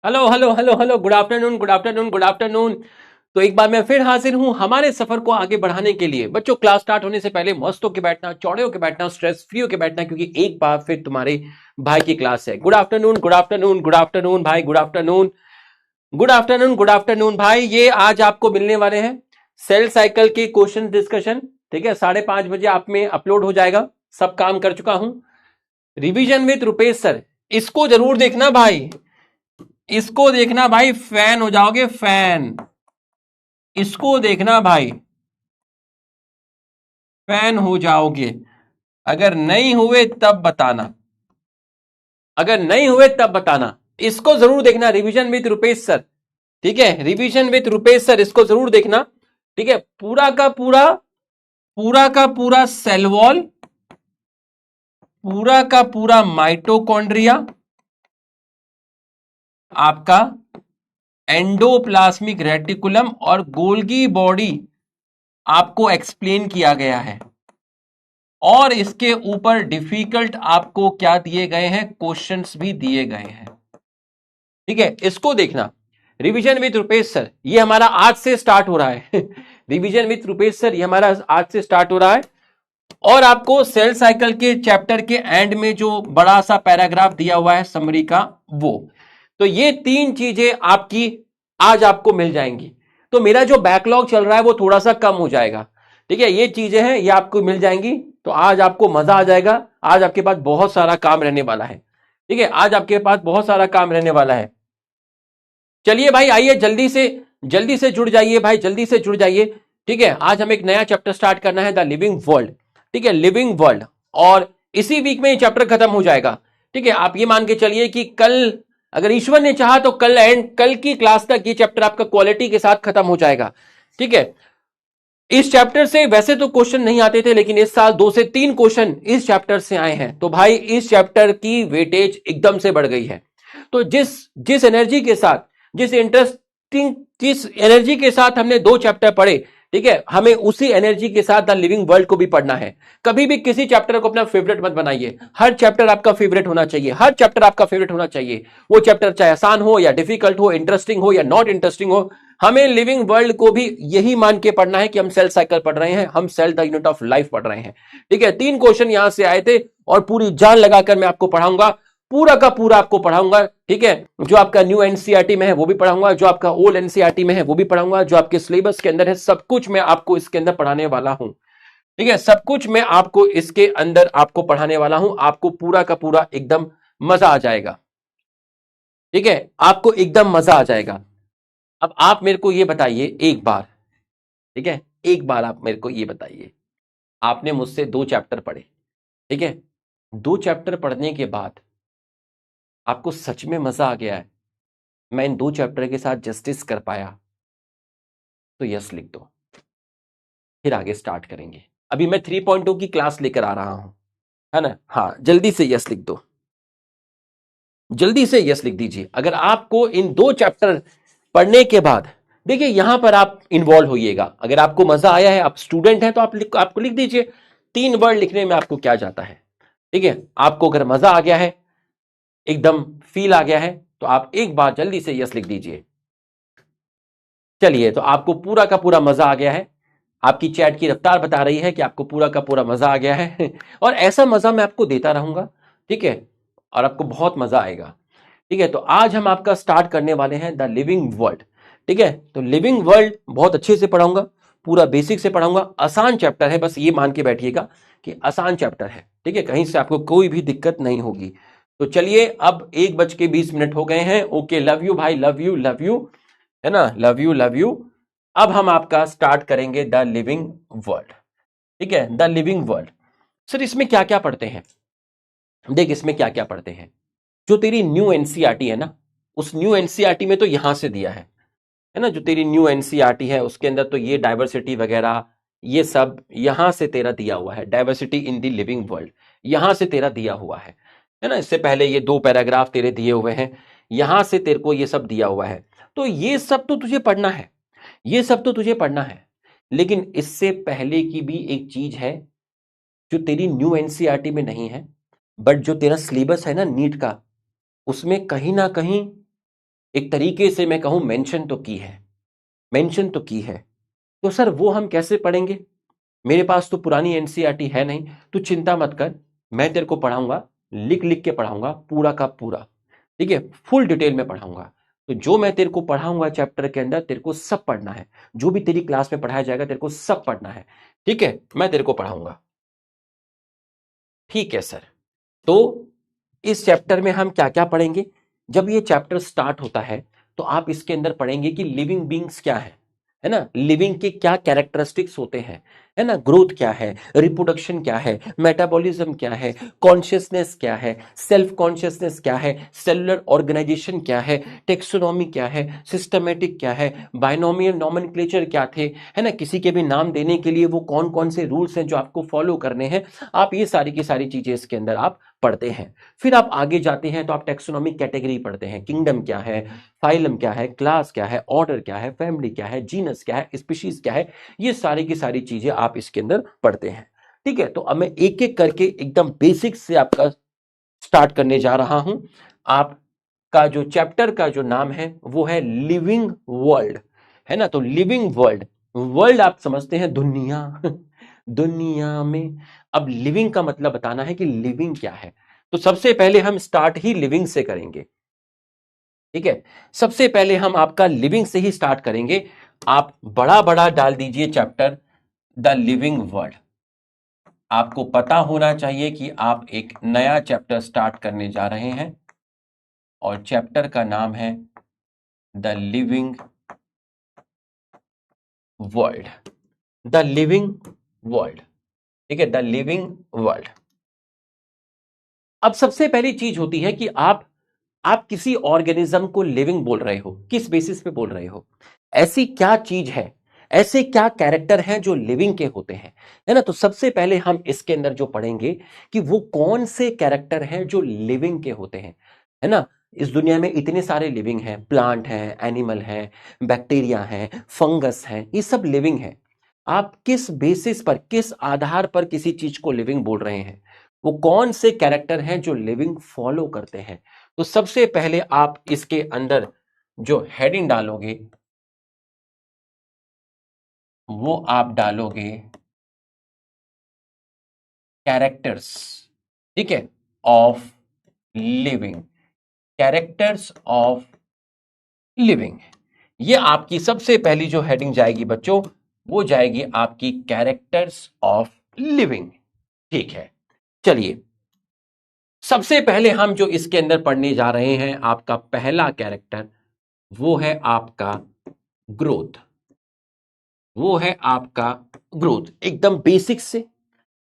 Hello hello hello hello, good afternoon good afternoon good afternoon. तो एक बार मैं फिर हाजिर हूं हमारे सफर को आगे बढ़ाने के लिए। बच्चों, क्लास स्टार्ट होने से पहले मस्त होके बैठना, चौड़े होके बैठना, स्ट्रेस फ्री होके बैठना, क्योंकि एक बार फिर तुम्हारे भाई की क्लास है। Good afternoon good afternoon good afternoon भाई, good afternoon good afternoon good afternoon भाई। ये आज आपको मिलने वाले हैं सेल साइकिल के क्वेश्चन डिस्कशन। ठीक है, 5:30 बजे आप में अपलोड हो जाएगा। सब काम कर चुका हूं। रिवीजन विद रुपेश सर, इसको जरूर देखना भाई, इसको देखना भाई, फैन हो जाओगे फैन। इसको देखना भाई, फैन हो जाओगे। अगर नहीं हुए तब बताना, अगर नहीं हुए तब बताना। इसको जरूर देखना, रिवीजन विद रुपेश सर। ठीक है, रिवीजन विद रुपेश सर, इसको जरूर देखना। ठीक है, पूरा का पूरा सेल वॉल, पूरा का पूरा माइटोकॉन्ड्रिया, आपका एंडोप्लाज्मिक रेटिकुलम और गोल्गी बॉडी आपको एक्सप्लेन किया गया है। और इसके ऊपर डिफिकल्ट आपको क्या दिए गए हैं, क्वेश्चंस भी दिए गए हैं। ठीक है, इसको देखना। रिवीजन विद रुपेश सर, ये हमारा आज से स्टार्ट हो रहा है। रिवीजन विद रुपेश सर, ये हमारा आज से स्टार्ट हो रहा है। और आपको सेल साइकिल के चैप्टर के एंड में जो बड़ा सा पैराग्राफ दिया हुआ है समरी का, वो तो ये 3 चीजें आपकी आज आपको मिल जाएंगी। तो मेरा जो बैकलॉग चल रहा है वो थोड़ा सा कम हो जाएगा। ठीक है, ये चीजें हैं, ये आपको मिल जाएंगी। तो आज आपको मजा आ जाएगा। आज आपके पास बहुत सारा काम रहने वाला है। ठीक है, आज आपके पास बहुत सारा काम रहने वाला है। चलिए भाई, आइए जल्दी से जुड़ जाइए भाई, जल्दी से जुड़ जाइए। ठीक है, आज हम एक नया चैप्टर स्टार्ट करना है, द लिविंग वर्ल्ड। ठीक है, लिविंग वर्ल्ड। और इसी वीक में ये चैप्टर खत्म हो जाएगा। ठीक है, आप ये मान के चलिए कि कल, अगर ईश्वर ने चाहा तो कल की क्लास तक ये चैप्टर आपका क्वालिटी के साथ खत्म हो जाएगा। ठीक है, इस चैप्टर से वैसे तो क्वेश्चन नहीं आते थे, लेकिन इस साल 2 से 3 क्वेश्चन इस चैप्टर से आए हैं। तो भाई इस चैप्टर की वेटेज एकदम से बढ़ गई है। तो जिस जिस एनर्जी के साथ, जिस एनर्जी के साथ हमने 2 चैप्टर पढ़े, ठीक है, हमें उसी एनर्जी के साथ द लिविंग वर्ल्ड को भी पढ़ना है। कभी भी किसी चैप्टर को अपना फेवरेट मत बनाइए। हर चैप्टर आपका फेवरेट होना चाहिए, हर चैप्टर आपका फेवरेट होना चाहिए। वो चैप्टर चाहे आसान हो या डिफिकल्ट हो, इंटरेस्टिंग हो या नॉट इंटरेस्टिंग हो, हमें लिविंग वर्ल्ड को भी यही मान के पढ़ना है कि हम सेल साइकिल पढ़ रहे हैं, हम cell the unit of life पढ़ रहे हैं। ठीक है, 3 क्वेश्चन यहां से आए थे और पूरी जान लगाकर मैं आपको पढ़ाऊंगा, पूरा का पूरा आपको पढ़ाऊंगा। ठीक है, जो आपका न्यू एनसीईआरटी में है वो भी पढ़ाऊंगा, जो आपका ओल्ड एनसीईआरटी में है वो भी पढ़ाऊंगा, जो आपके सिलेबस के अंदर है सब कुछ मैं आपको इसके अंदर पढ़ाने वाला हूं। ठीक है, सब कुछ मैं आपको इसके अंदर आपको पढ़ाने वाला हूं। आपको पूरा का पूरा एकदम मजा आ जाएगा। ठीक है, आपको एकदम मजा आ जाएगा। अब आप मेरे को ये बताइए एक बार, ठीक है, एक बार आप मेरे को ये बताइए, आपने मुझसे 2 चैप्टर पढ़े। ठीक है, 2 चैप्टर पढ़ने के बाद आपको सच में मजा आ गया है, मैं इन 2 चैप्टर के साथ जस्टिस कर पाया, तो यस लिख दो। फिर आगे स्टार्ट करेंगे। अभी मैं 3.2 की क्लास लेकर आ रहा हूं, है ना। हाँ, जल्दी से यस लिख दो, जल्दी से यस लिख दीजिए। अगर आपको इन 2 चैप्टर पढ़ने के बाद, देखिए यहां पर आप इन्वॉल्व होइएगा। अगर आपको मजा आया है, आप स्टूडेंट हैं, तो आपको लिख दीजिए। 3 वर्ड लिखने में आपको क्या जाता है। ठीक है, आपको अगर मजा आ गया है, एकदम फील आ गया है, तो आप एक बार जल्दी से यस लिख दीजिए। चलिए, तो आपको पूरा का पूरा मजा आ गया है। आपकी चैट की रफ्तार बता रही है कि आपको पूरा का पूरा मजा आ गया है। और ऐसा मजा मैं आपको देता रहूंगा। ठीक है, और आपको बहुत मजा आएगा। ठीक है, तो आज हम आपका स्टार्ट करने वाले हैं द लिविंग वर्ल्ड। ठीक है, तो लिविंग वर्ल्ड बहुत अच्छे से पढ़ाऊंगा, पूरा बेसिक से पढ़ाऊंगा। आसान चैप्टर है, बस ये मान के बैठिएगा कि आसान चैप्टर है। ठीक है, कहीं से आपको कोई भी दिक्कत नहीं होगी। तो चलिए, अब 1:20 हो गए हैं। ओके, लव यू भाई, लव यू लव यू, है ना, लव यू लव यू। अब हम आपका स्टार्ट करेंगे द लिविंग वर्ल्ड। ठीक है, द लिविंग वर्ल्ड। सर इसमें क्या क्या पढ़ते हैं? देख, इसमें क्या क्या पढ़ते हैं, जो तेरी न्यू एनसीईआरटी है ना, उस न्यू एनसीईआरटी में तो यहां से दिया है ना। जो तेरी न्यू एनसीईआरटी है उसके अंदर तो ये डाइवर्सिटी वगैरह ये सब यहां से तेरा दिया हुआ है। Diversity in the living world यहां से तेरा दिया हुआ है ना। इससे पहले ये 2 पैराग्राफ तेरे दिए हुए हैं, यहां से तेरे को ये सब दिया हुआ है। तो ये सब तो तुझे पढ़ना है, ये सब तो तुझे पढ़ना है। लेकिन इससे पहले की भी एक चीज है जो तेरी न्यू एनसीईआरटी में नहीं है, बट जो तेरा सिलेबस है ना नीट का, उसमें कहीं ना कहीं एक तरीके से मैं कहूं मेंशन तो की है, मेंशन तो की है। तो सर वो हम कैसे पढ़ेंगे? मेरे पास तो पुरानी एनसीईआरटी है नहीं, तू चिंता मत कर, मैं तेरे को पढ़ाऊंगा, लिख लिख के पढ़ाऊंगा पूरा का पूरा, ठीक है, फुल डिटेल में पढ़ाऊंगा। तो जो मैं तेरे को पढ़ाऊंगा चैप्टर के अंदर तेरे को सब पढ़ना है, जो भी तेरी क्लास में पढ़ाया जाएगा तेरे को सब पढ़ना है, ठीक है, मैं तेरे को पढ़ाऊंगा। ठीक है सर। तो इस चैप्टर में हम क्या क्या पढ़ेंगे? जब ये चैप्टर स्टार्ट होता है तो आप इसके अंदर पढ़ेंगे कि लिविंग बींग्स क्या है ना, लिविंग के क्या कैरेक्टरिस्टिक्स होते हैं, है ना, ग्रोथ क्या है, रिप्रोडक्शन क्या है, मेटाबॉलिज्म क्या है, कॉन्शियसनेस क्या है, सेल्फ कॉन्शियसनेस क्या है, सेलुलर ऑर्गेनाइजेशन क्या है, टेक्सोनॉमी क्या है, सिस्टमेटिक क्या है, बाइनोमियल नॉमेनक्लेचर क्या थे, है ना, किसी के भी नाम देने के लिए वो कौन कौन से रूल्स हैं जो आपको फॉलो करने हैं, आप ये सारी की सारी चीजें इसके अंदर आप पढ़ते हैं। फिर आप आगे जाते हैं तो आप टेक्सोनॉमिक कैटेगरी पढ़ते हैं, किंगडम क्या है, फाइलम क्या है, क्लास क्या है, ऑर्डर क्या है, फैमिली क्या है, जीनस क्या है, स्पीशीज क्या है, ये सारी की सारी चीजें आप इसके अंदर पढ़ते हैं। ठीक है, तो अब मैं एक एक करके एकदम बेसिक से आपका स्टार्ट करने जा रहा हूं। आपका जो चैप्टर का जो नाम है वो है लिविंग वर्ल्ड, है ना। तो लिविंग वर्ल्ड, वर्ल्ड आप समझते हैं दुनिया दुनिया में, अब लिविंग का मतलब बताना है कि लिविंग क्या है। तो सबसे पहले हम स्टार्ट ही लिविंग से करेंगे, ठीक है, सबसे पहले हम आपका लिविंग से ही स्टार्ट करेंगे। आप बड़ा बड़ा डाल दीजिए चैप्टर द लिविंग वर्ल्ड। आपको पता होना चाहिए कि आप एक नया चैप्टर स्टार्ट करने जा रहे हैं और चैप्टर का नाम है the living world, the living world, ठीक है, द लिविंग वर्ल्ड। अब सबसे पहली चीज होती है कि आप किसी ऑर्गेनिज्म को लिविंग बोल रहे हो, किस बेसिस पे बोल रहे हो, ऐसी क्या चीज है, ऐसे क्या कैरेक्टर हैं जो लिविंग के होते हैं, है ना। तो सबसे पहले हम इसके अंदर जो पढ़ेंगे कि वो कौन से कैरेक्टर हैं जो लिविंग के होते हैं, है ना। इस दुनिया में इतने सारे लिविंग हैं, प्लांट हैं, एनिमल हैं, बैक्टीरिया हैं, फंगस हैं, ये सब लिविंग हैं। आप किस बेसिस पर, किस आधार पर किसी चीज को लिविंग बोल रहे हैं, वो कौन से कैरेक्टर हैं जो लिविंग फॉलो करते हैं। तो सबसे पहले आप इसके अंदर जो हेडिंग डालोगे वो आप डालोगे कैरेक्टर्स, ठीक है, of living, characters of living. ये आपकी सबसे पहली जो हेडिंग जाएगी बच्चों, वो जाएगी आपकी कैरेक्टर्स ऑफ लिविंग। ठीक है, चलिए सबसे पहले हम जो इसके अंदर पढ़ने जा रहे हैं, आपका पहला कैरेक्टर वो है आपका ग्रोथ, वो है आपका ग्रोथ, एकदम बेसिक से,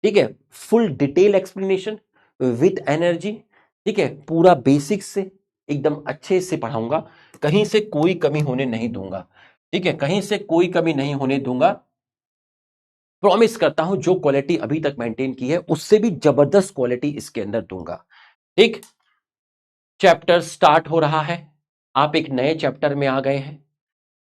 ठीक है, full detail explanation with energy, ठीक है, पूरा बेसिक से एकदम अच्छे से पढ़ाऊंगा, कहीं से कोई कमी होने नहीं दूंगा, ठीक है, कहीं से कोई कमी नहीं होने दूंगा। प्रॉमिस करता हूं जो क्वालिटी अभी तक मेंटेन की है उससे भी जबरदस्त क्वालिटी इसके अंदर दूंगा। ठीक, चैप्टर स्टार्ट हो रहा है, आप एक नए चैप्टर में आ गए हैं।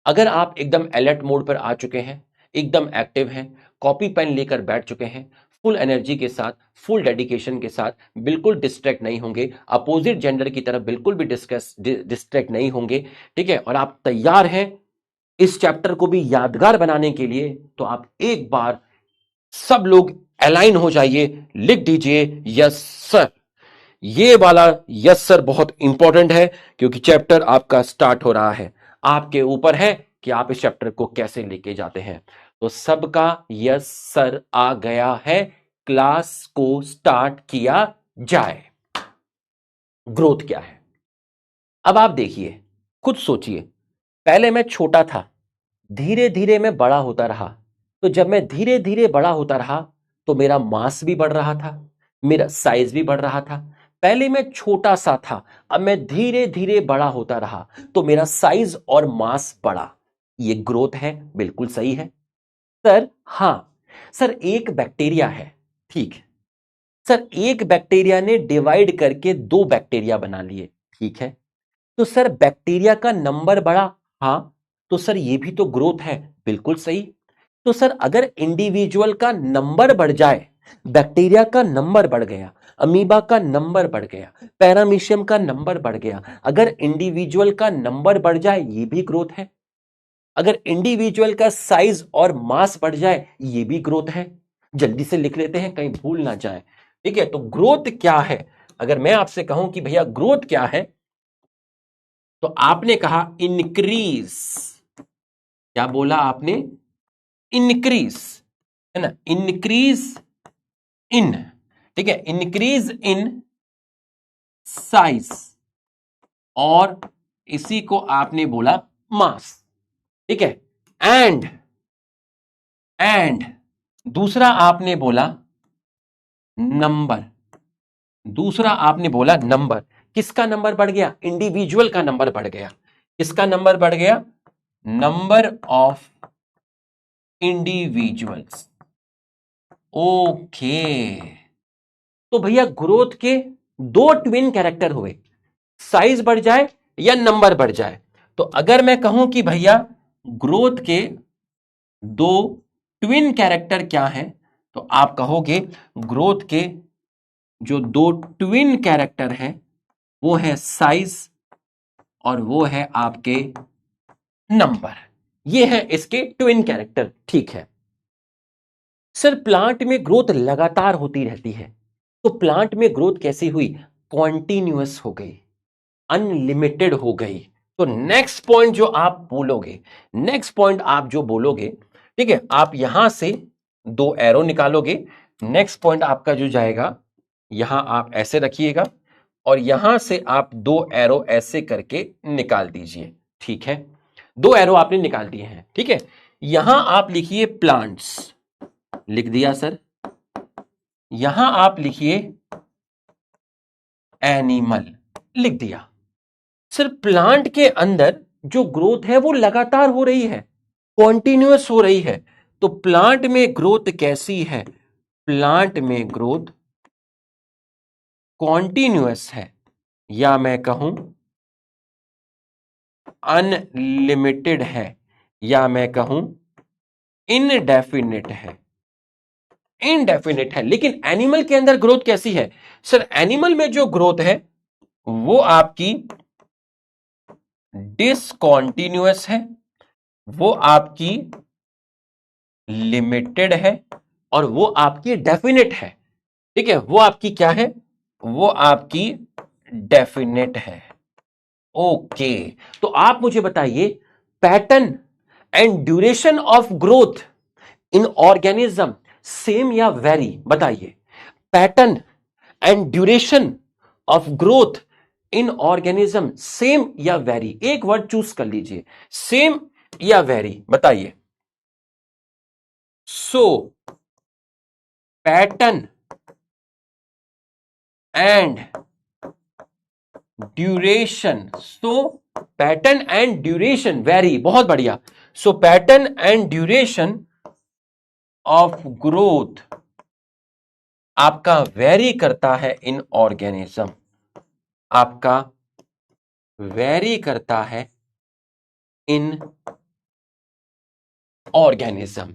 अगर आप एकदम अलर्ट मोड पर आ चुके हैं, एकदम एक्टिव हैं, कॉपी पेन लेकर बैठ चुके हैं, फुल एनर्जी के साथ, फुल डेडिकेशन के साथ, बिल्कुल डिस्ट्रैक्ट नहीं होंगे, अपोजिट जेंडर की तरफ बिल्कुल भी डिस्ट्रैक्ट नहीं होंगे, ठीक है, और आप तैयार हैं इस चैप्टर को भी यादगार बनाने के लिए, तो आप एक बार सब लोग अलाइन हो जाइए, लिख दीजिए यस सर। ये वाला यस सर बहुत इंपॉर्टेंट है क्योंकि चैप्टर आपका स्टार्ट हो रहा है, आपके ऊपर है कि आप इस चैप्टर को कैसे लेके जाते हैं। तो सबका यस सर आ गया है, क्लास को स्टार्ट किया जाए। ग्रोथ क्या है, अब आप देखिए, खुद सोचिए, पहले मैं छोटा था, धीरे धीरे मैं बड़ा होता रहा, तो जब मैं धीरे धीरे बड़ा होता रहा तो मेरा मास भी बढ़ रहा था, मेरा साइज भी बढ़ रहा था। पहले मैं छोटा सा था, अब मैं धीरे धीरे बड़ा होता रहा तो मेरा साइज और मास बढ़ा, ये ग्रोथ है, बिल्कुल सही है सर। हां सर, एक बैक्टीरिया है, ठीक, सर एक बैक्टीरिया ने डिवाइड करके दो बैक्टीरिया बना लिए, ठीक है, तो सर बैक्टीरिया का नंबर बढ़ा, हां, तो सर ये भी तो ग्रोथ है, बिल्कुल सही। तो सर अगर इंडिविजुअल का नंबर बढ़ जाए बैक्टीरिया का नंबर बढ़ गया, अमीबा का नंबर बढ़ गया, पैरामीशियम का नंबर बढ़ गया। अगर इंडिविजुअल का नंबर बढ़ जाए ये भी ग्रोथ है, अगर इंडिविजुअल का साइज और मास बढ़ जाए ये भी ग्रोथ है। जल्दी से लिख लेते हैं कहीं भूल ना जाए, ठीक है। तो ग्रोथ क्या है, अगर मैं आपसे कहूं कि भैया ग्रोथ क्या है, तो आपने कहा इंक्रीज। क्या बोला आपने? इंक्रीज, है ना, इंक्रीज इन, ठीक है, इंक्रीज इन साइज, और इसी को आपने बोला मास, ठीक है। एंड दूसरा आपने बोला नंबर, दूसरा आपने बोला नंबर। किसका नंबर बढ़ गया? इंडिविजुअल का नंबर बढ़ गया। किसका नंबर बढ़ गया? Number of individuals. ओके, तो भैया ग्रोथ के दो ट्विन कैरेक्टर हुए, साइज बढ़ जाए या नंबर बढ़ जाए। तो अगर मैं कहूं कि भैया ग्रोथ के दो ट्विन कैरेक्टर क्या हैं, तो आप कहोगे ग्रोथ के जो दो ट्विन कैरेक्टर हैं वो है साइज और वो है आपके नंबर। ये है इसके ट्विन कैरेक्टर, ठीक है। सर प्लांट में ग्रोथ लगातार होती रहती है, तो प्लांट में ग्रोथ कैसी हुई? कॉन्टिन्यूअस हो गई, अनलिमिटेड हो गई। तो नेक्स्ट पॉइंट जो आप बोलोगे, नेक्स्ट पॉइंट आप जो बोलोगे, ठीक है, आप यहां से दो एरो निकालोगे। नेक्स्ट पॉइंट आपका जो जाएगा, यहां आप ऐसे रखिएगा और यहां से आप दो एरो ऐसे करके निकाल दीजिए, ठीक है। दो एरो आपने निकाल दिए हैं, ठीक है। यहां आप लिखिए प्लांट्स, लिख दिया सर। यहां आप लिखिए एनिमल, लिख दिया। सर प्लांट के अंदर जो ग्रोथ है वो लगातार हो रही है, कॉन्टिन्यूअस हो रही है। तो प्लांट में ग्रोथ कैसी है? प्लांट में ग्रोथ कॉन्टिन्यूअस है, या मैं कहूं अनलिमिटेड है, या मैं कहूं इनडेफिनिट है। इनडेफिनिट है। लेकिन एनिमल के अंदर ग्रोथ कैसी है? सर एनिमल में जो ग्रोथ है वो आपकी डिसकॉन्टिन्यूअस है, वो आपकी लिमिटेड है, और वो आपकी डेफिनेट है, ठीक है। वो आपकी क्या है? वो आपकी डेफिनेट है। ओके, तो आप मुझे बताइए pattern and duration of growth in organism same या वेरी? बताइए pattern and duration of growth in organism same या वेरी? एक वर्ड चूज कर लीजिए, सेम या वेरी, बताइए। So pattern and duration, so pattern and duration vary, बहुत बढ़िया। So pattern and duration of growth आपका वेरी करता है इन ऑर्गेनिज्म, आपका वेरी करता है इन ऑर्गेनिज्म,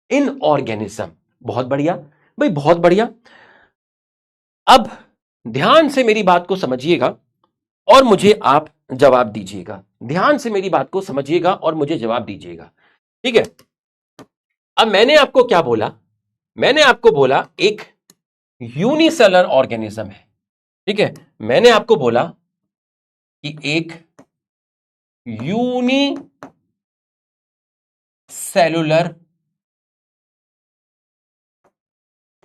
इन ऑर्गेनिज्म। बहुत बढ़िया भाई, बहुत बढ़िया। अब ध्यान से मेरी बात को समझिएगा और मुझे आप जवाब दीजिएगा। ध्यान से मेरी बात को समझिएगा और मुझे जवाब दीजिएगा, ठीक है। अब मैंने आपको क्या बोला? मैंने आपको बोला एक यूनिसेलर ऑर्गेनिज्म है, ठीक है। मैंने आपको बोला कि एक यूनिसेलुलर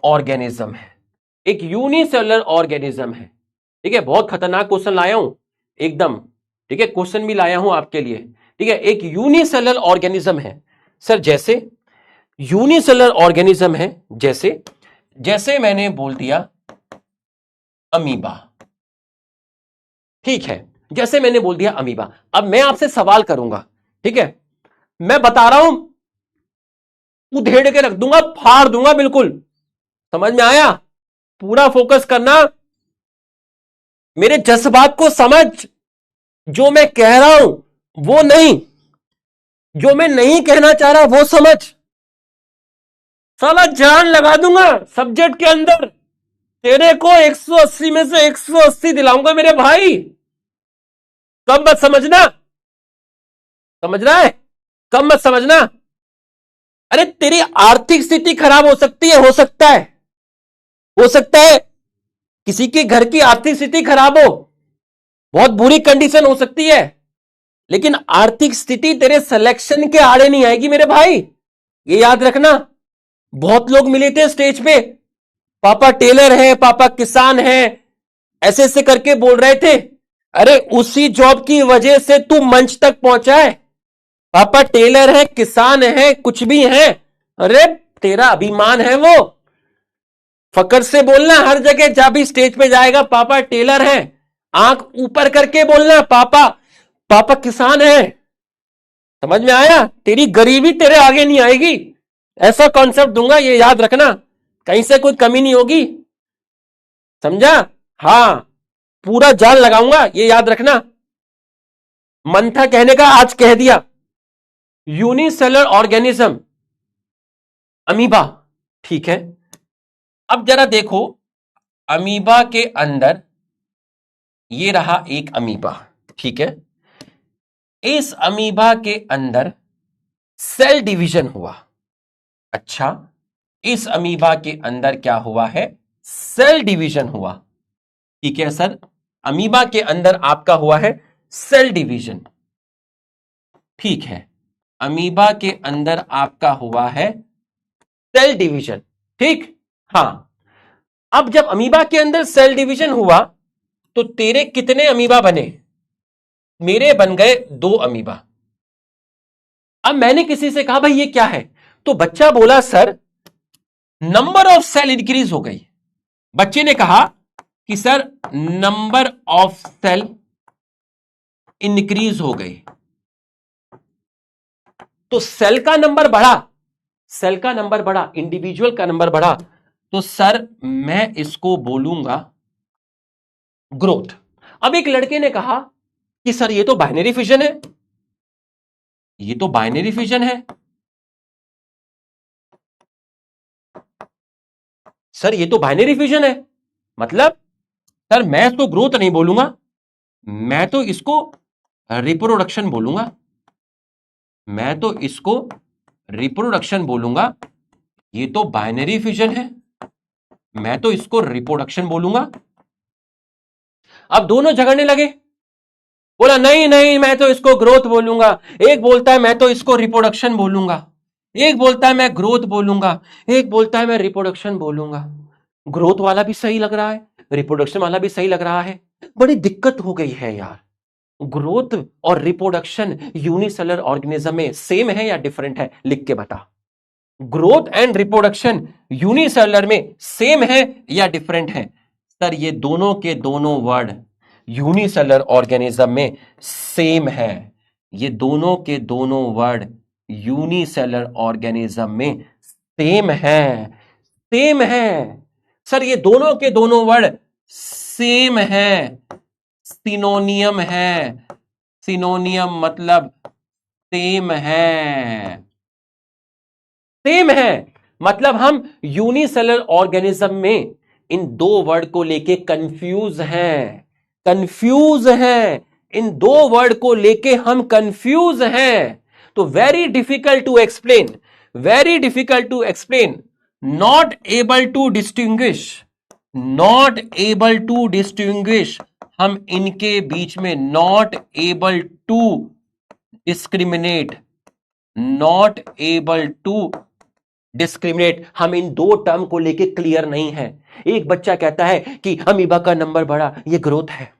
ऑर्गेनिज्म है, एक यूनिसेलुलर ऑर्गेनिज्म है, ठीक है। बहुत खतरनाक क्वेश्चन लाया हूं एकदम, ठीक है, क्वेश्चन भी लाया हूं आपके लिए, ठीक है। एक यूनिसेलुलर ऑर्गेनिज्म है सर, जैसे यूनिसेलुलर ऑर्गेनिज्म है, जैसे जैसे मैंने बोल दिया अमीबा, ठीक है, जैसे मैंने बोल दिया अमीबा। अब मैं आपसे सवाल करूंगा, ठीक है, मैं बता रहा हूं, उधेड़ के रख दूंगा, फाड़ दूंगा बिल्कुल, समझ में आया? पूरा फोकस करना, मेरे जज्बात को समझ, जो मैं कह रहा हूं वो नहीं, जो मैं नहीं कहना चाह रहा वो समझ। साला जान लगा दूंगा सब्जेक्ट के अंदर, तेरे को 180 में से 180 दिलाऊंगा मेरे भाई। कम मत समझना, समझ रहा है? कम मत समझना। अरे तेरी आर्थिक स्थिति खराब हो सकती है, हो सकता है किसी के घर की आर्थिक स्थिति खराब हो, बहुत बुरी कंडीशन हो सकती है, लेकिन आर्थिक स्थिति तेरे सिलेक्शन के आड़े नहीं आएगी मेरे भाई, ये याद रखना। बहुत लोग मिले थे स्टेज पे, पापा टेलर है, पापा किसान है, ऐसे ऐसे करके बोल रहे थे। अरे उसी जॉब की वजह से तू मंच तक पहुंचा है। पापा टेलर है, किसान है, कुछ भी है, अरे तेरा अभिमान है वो। फकर से बोलना, हर जगह जब भी स्टेज पे जाएगा पापा टेलर है, आंख ऊपर करके बोलना पापा, पापा किसान है। समझ में आया? तेरी गरीबी तेरे आगे नहीं आएगी, ऐसा कॉन्सेप्ट दूंगा, ये याद रखना, कहीं से कोई कमी नहीं होगी, समझा? हाँ, पूरा जान लगाऊंगा, ये याद रखना। मन था कहने का, आज कह दिया। यूनिसेलर ऑर्गेनिज्म, अमीबा, ठीक है। अब जरा देखो, अमीबा के अंदर ये रहा एक अमीबा, ठीक है। इस अमीबा के अंदर सेल डिवीजन हुआ। अच्छा, इस अमीबा के अंदर क्या हुआ है? सेल डिवीजन हुआ, ठीक है सर। अमीबा के अंदर आपका हुआ है सेल डिवीजन, ठीक है। अमीबा के अंदर आपका हुआ है सेल डिवीजन, ठीक। हां, अब जब अमीबा के अंदर सेल डिवीजन हुआ तो तेरे कितने अमीबा बने? मेरे बन गए 2 अमीबा। अब मैंने किसी से कहा भाई ये क्या है, तो बच्चा बोला sir number of cell increase हो गई। बच्चे ने कहा कि sir number of cell increase हो गई, तो सेल का नंबर बढ़ा, सेल का नंबर बढ़ा, इंडिविजुअल का नंबर बढ़ा, तो सर मैं इसको बोलूंगा ग्रोथ। अब एक लड़के ने कहा कि सर ये तो बाइनरी फिजन है, ये तो बाइनरी फिजन है, सर ये तो बाइनरी फिजन है, मतलब सर मैं तो ग्रोथ नहीं बोलूंगा, मैं तो इसको रिप्रोडक्शन बोलूंगा, मैं तो इसको रिप्रोडक्शन बोलूंगा, ये तो बाइनरी फिजन है, मैं तो इसको रिप्रोडक्शन बोलूंगा। अब दोनों झगड़ने लगे, बोला नहीं नहीं मैं तो इसको ग्रोथ बोलूंगा, एक बोलता है मैं तो इसको रिप्रोडक्शन बोलूंगा, एक बोलता है मैं ग्रोथ बोलूंगा, एक बोलता है मैं रिप्रोडक्शन बोलूंगा। ग्रोथ वाला भी सही लग रहा है, रिप्रोडक्शन वाला भी सही लग रहा है, बड़ी दिक्कत हो गई है यार। ग्रोथ और रिप्रोडक्शन यूनिसेलर ऑर्गेनिज्म में सेम है या डिफरेंट है? लिख के बता। ग्रोथ एंड रिप्रोडक्शन यूनिसेलर में सेम है या डिफरेंट है? सर ये दोनों के दोनों वर्ड यूनिसेलर ऑर्गेनिज्म में सेम है, ये दोनों के दोनों वर्ड यूनिसेलर ऑर्गेनिज्म में सेम है, सेम है। सर ये दोनों के दोनों वर्ड सेम है, सिनोनियम है, सिनोनियम मतलब सेम है, सेम है, मतलब हम यूनिसेलर ऑर्गेनिज्म में इन 2 वर्ड को लेके कंफ्यूज हैं, कंफ्यूज हैं, इन 2 वर्ड को लेके हम कंफ्यूज हैं। तो very difficult to explain, very difficult to explain, not able to distinguish, not able to distinguish, हम इनके बीच में not able to discriminate, not able to discriminate, हम इन 2 टर्म को लेके क्लियर नहीं है। एक बच्चा कहता है कि अमीबा का नंबर बढ़ा, ये ग्रोथ है,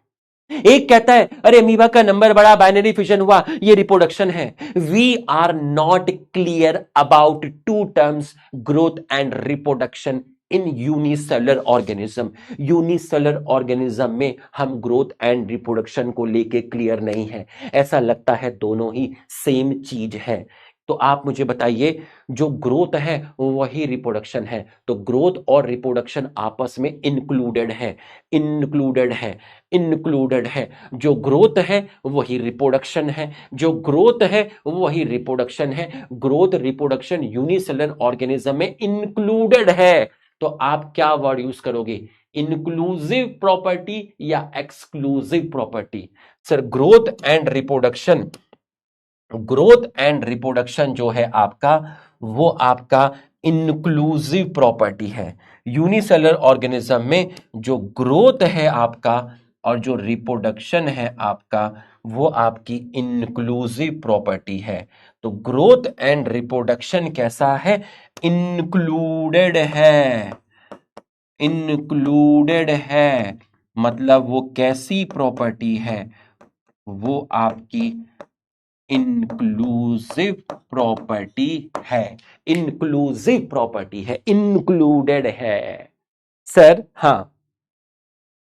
एक कहता है अरे अमीबा का नंबर बढ़ा, बाइनरी फिजन हुआ, ये रिप्रोडक्शन है। We are not clear about 2 terms, growth and reproduction in unicellular organism. Unicellular organism में हम ग्रोथ एंड रिप्रोडक्शन को लेके क्लियर नहीं है, ऐसा लगता है दोनों ही सेम चीज है। तो आप मुझे बताइए, जो ग्रोथ है वही रिप्रोडक्शन है, तो ग्रोथ और रिप्रोडक्शन आपस में इंक्लूडेड है, इंक्लूडेड है, इंक्लूडेड है। जो ग्रोथ है वही रिप्रोडक्शन है, जो ग्रोथ है वही रिप्रोडक्शन है। ग्रोथ रिप्रोडक्शन यूनिसेलुलर ऑर्गेनिज्म में इंक्लूडेड है। तो आप क्या वर्ड यूज करोगे, इंक्लूसिव प्रॉपर्टी या exclusive property? Sir growth and reproduction, growth and reproduction जो है आपका, वो आपका इंक्लूसिव प्रॉपर्टी है। यूनिसेलुलर ऑर्गेनिज्म में जो ग्रोथ है आपका और जो रिप्रोडक्शन है आपका, वो आपकी इंक्लूसिव प्रॉपर्टी है। तो ग्रोथ एंड रिप्रोडक्शन कैसा है, इंक्लूडेड है, इंक्लूडेड है। मतलब वो कैसी प्रॉपर्टी है, वो आपकी इंक्लूसिव प्रॉपर्टी है, इंक्लूसिव प्रॉपर्टी है, इंक्लूडेड है। सर हाँ,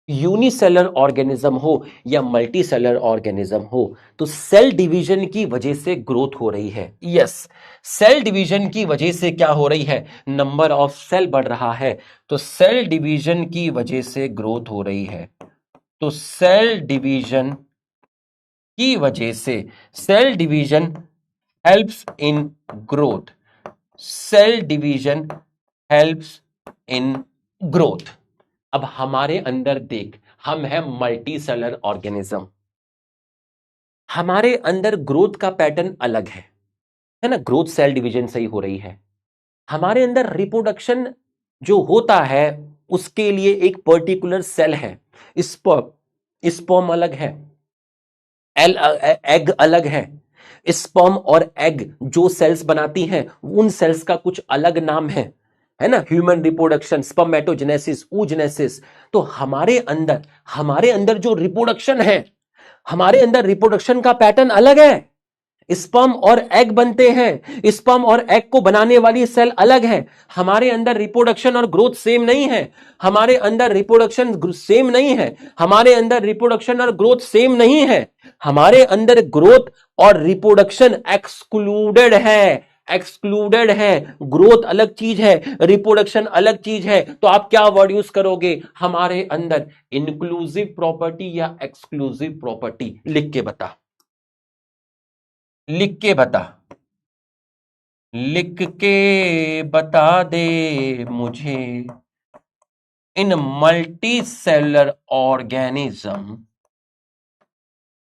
यूनिसेलर ऑर्गेनिज्म हो या मल्टीसेलर ऑर्गेनिज्म हो, तो सेल डिवीजन की वजह से ग्रोथ हो रही है। यस, सेल डिवीजन की वजह से क्या हो रही है, नंबर ऑफ सेल बढ़ रहा है। तो सेल डिवीजन की वजह से ग्रोथ हो रही है। तो सेल डिवीजन की वजह से, cell division helps in growth, cell division helps in growth. अब हमारे अंदर देख, हम है मल्टी सेलर ऑर्गेनिज्म, हमारे अंदर ग्रोथ का पैटर्न अलग है ना, ग्रोथ सेल डिवीजन से ही हो रही है। हमारे अंदर रिप्रोडक्शन जो होता है उसके लिए एक पर्टिकुलर सेल है, स्पर्म, स्पर्म अलग है, एग अलग है। स्पर्म और एग जो सेल्स बनाती हैं उन सेल्स का कुछ अलग नाम है ना, ह्यूमन रिप्रोडक्शन, स्पर्मेटोजेनेसिस, oogenesis। तो हमारे अंदर जो रिप्रोडक्शन है, हमारे अंदर रिप्रोडक्शन का पैटर्न अलग है। स्पर्म और एग बनते हैं, स्पर्म और एग को बनाने वाली सेल अलग है। हमारे अंदर रिप्रोडक्शन और ग्रोथ सेम नहीं है, हमारे अंदर रिप्रोडक्शन सेम नहीं है, हमारे अंदर रिप्रोडक्शन और ग्रोथ सेम नहीं है। हमारे अंदर ग्रोथ और रिप्रोडक्शन एक्सक्लूडेड है, एक्सक्लूडेड है। ग्रोथ अलग चीज है, रिप्रोडक्शन अलग चीज है। तो आप क्या वर्ड यूज करोगे, हमारे अंदर इंक्लूसिव प्रॉपर्टी या एक्सक्लूसिव प्रॉपर्टी? लिख के बता, लिख के बता, लिख के बता दे मुझे। इन मल्टी सेलर ऑर्गेनिज्म,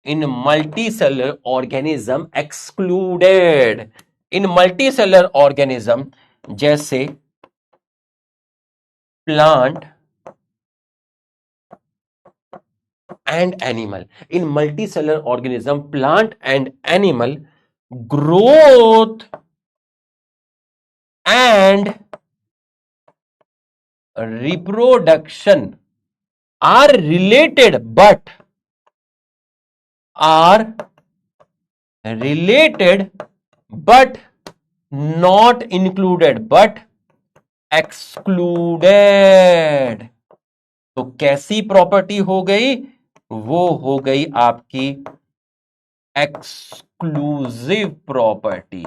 इन मल्टी सेलर ऑर्गेनिज्म एक्सक्लूडेड, इन मल्टी सेलर ऑर्गेनिज्म जैसे plant and animal, in multi cellular organism plant and animal, growth and reproduction are related but not included but excluded। तो कैसी प्रॉपर्टी हो गई, वो हो गई आपकी exclusive property,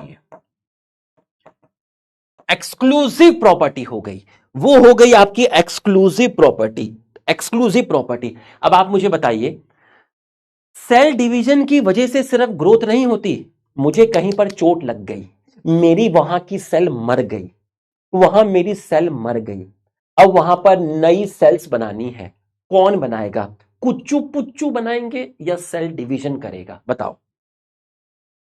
exclusive property हो गई, वो हो गई आपकी एक्सक्लूसिव प्रॉपर्टी, एक्सक्लूसिव प्रॉपर्टी। अब आप मुझे बताइए, सेल डिवीजन की वजह से सिर्फ ग्रोथ नहीं होती, मुझे कहीं पर चोट लग गई, मेरी वहां की सेल मर गई, वहां मेरी सेल मर गई, अब वहां पर नई सेल्स बनानी है, कौन बनाएगा, कुच्चू पुच्चू बनाएंगे या सेल डिवीजन करेगा, बताओ।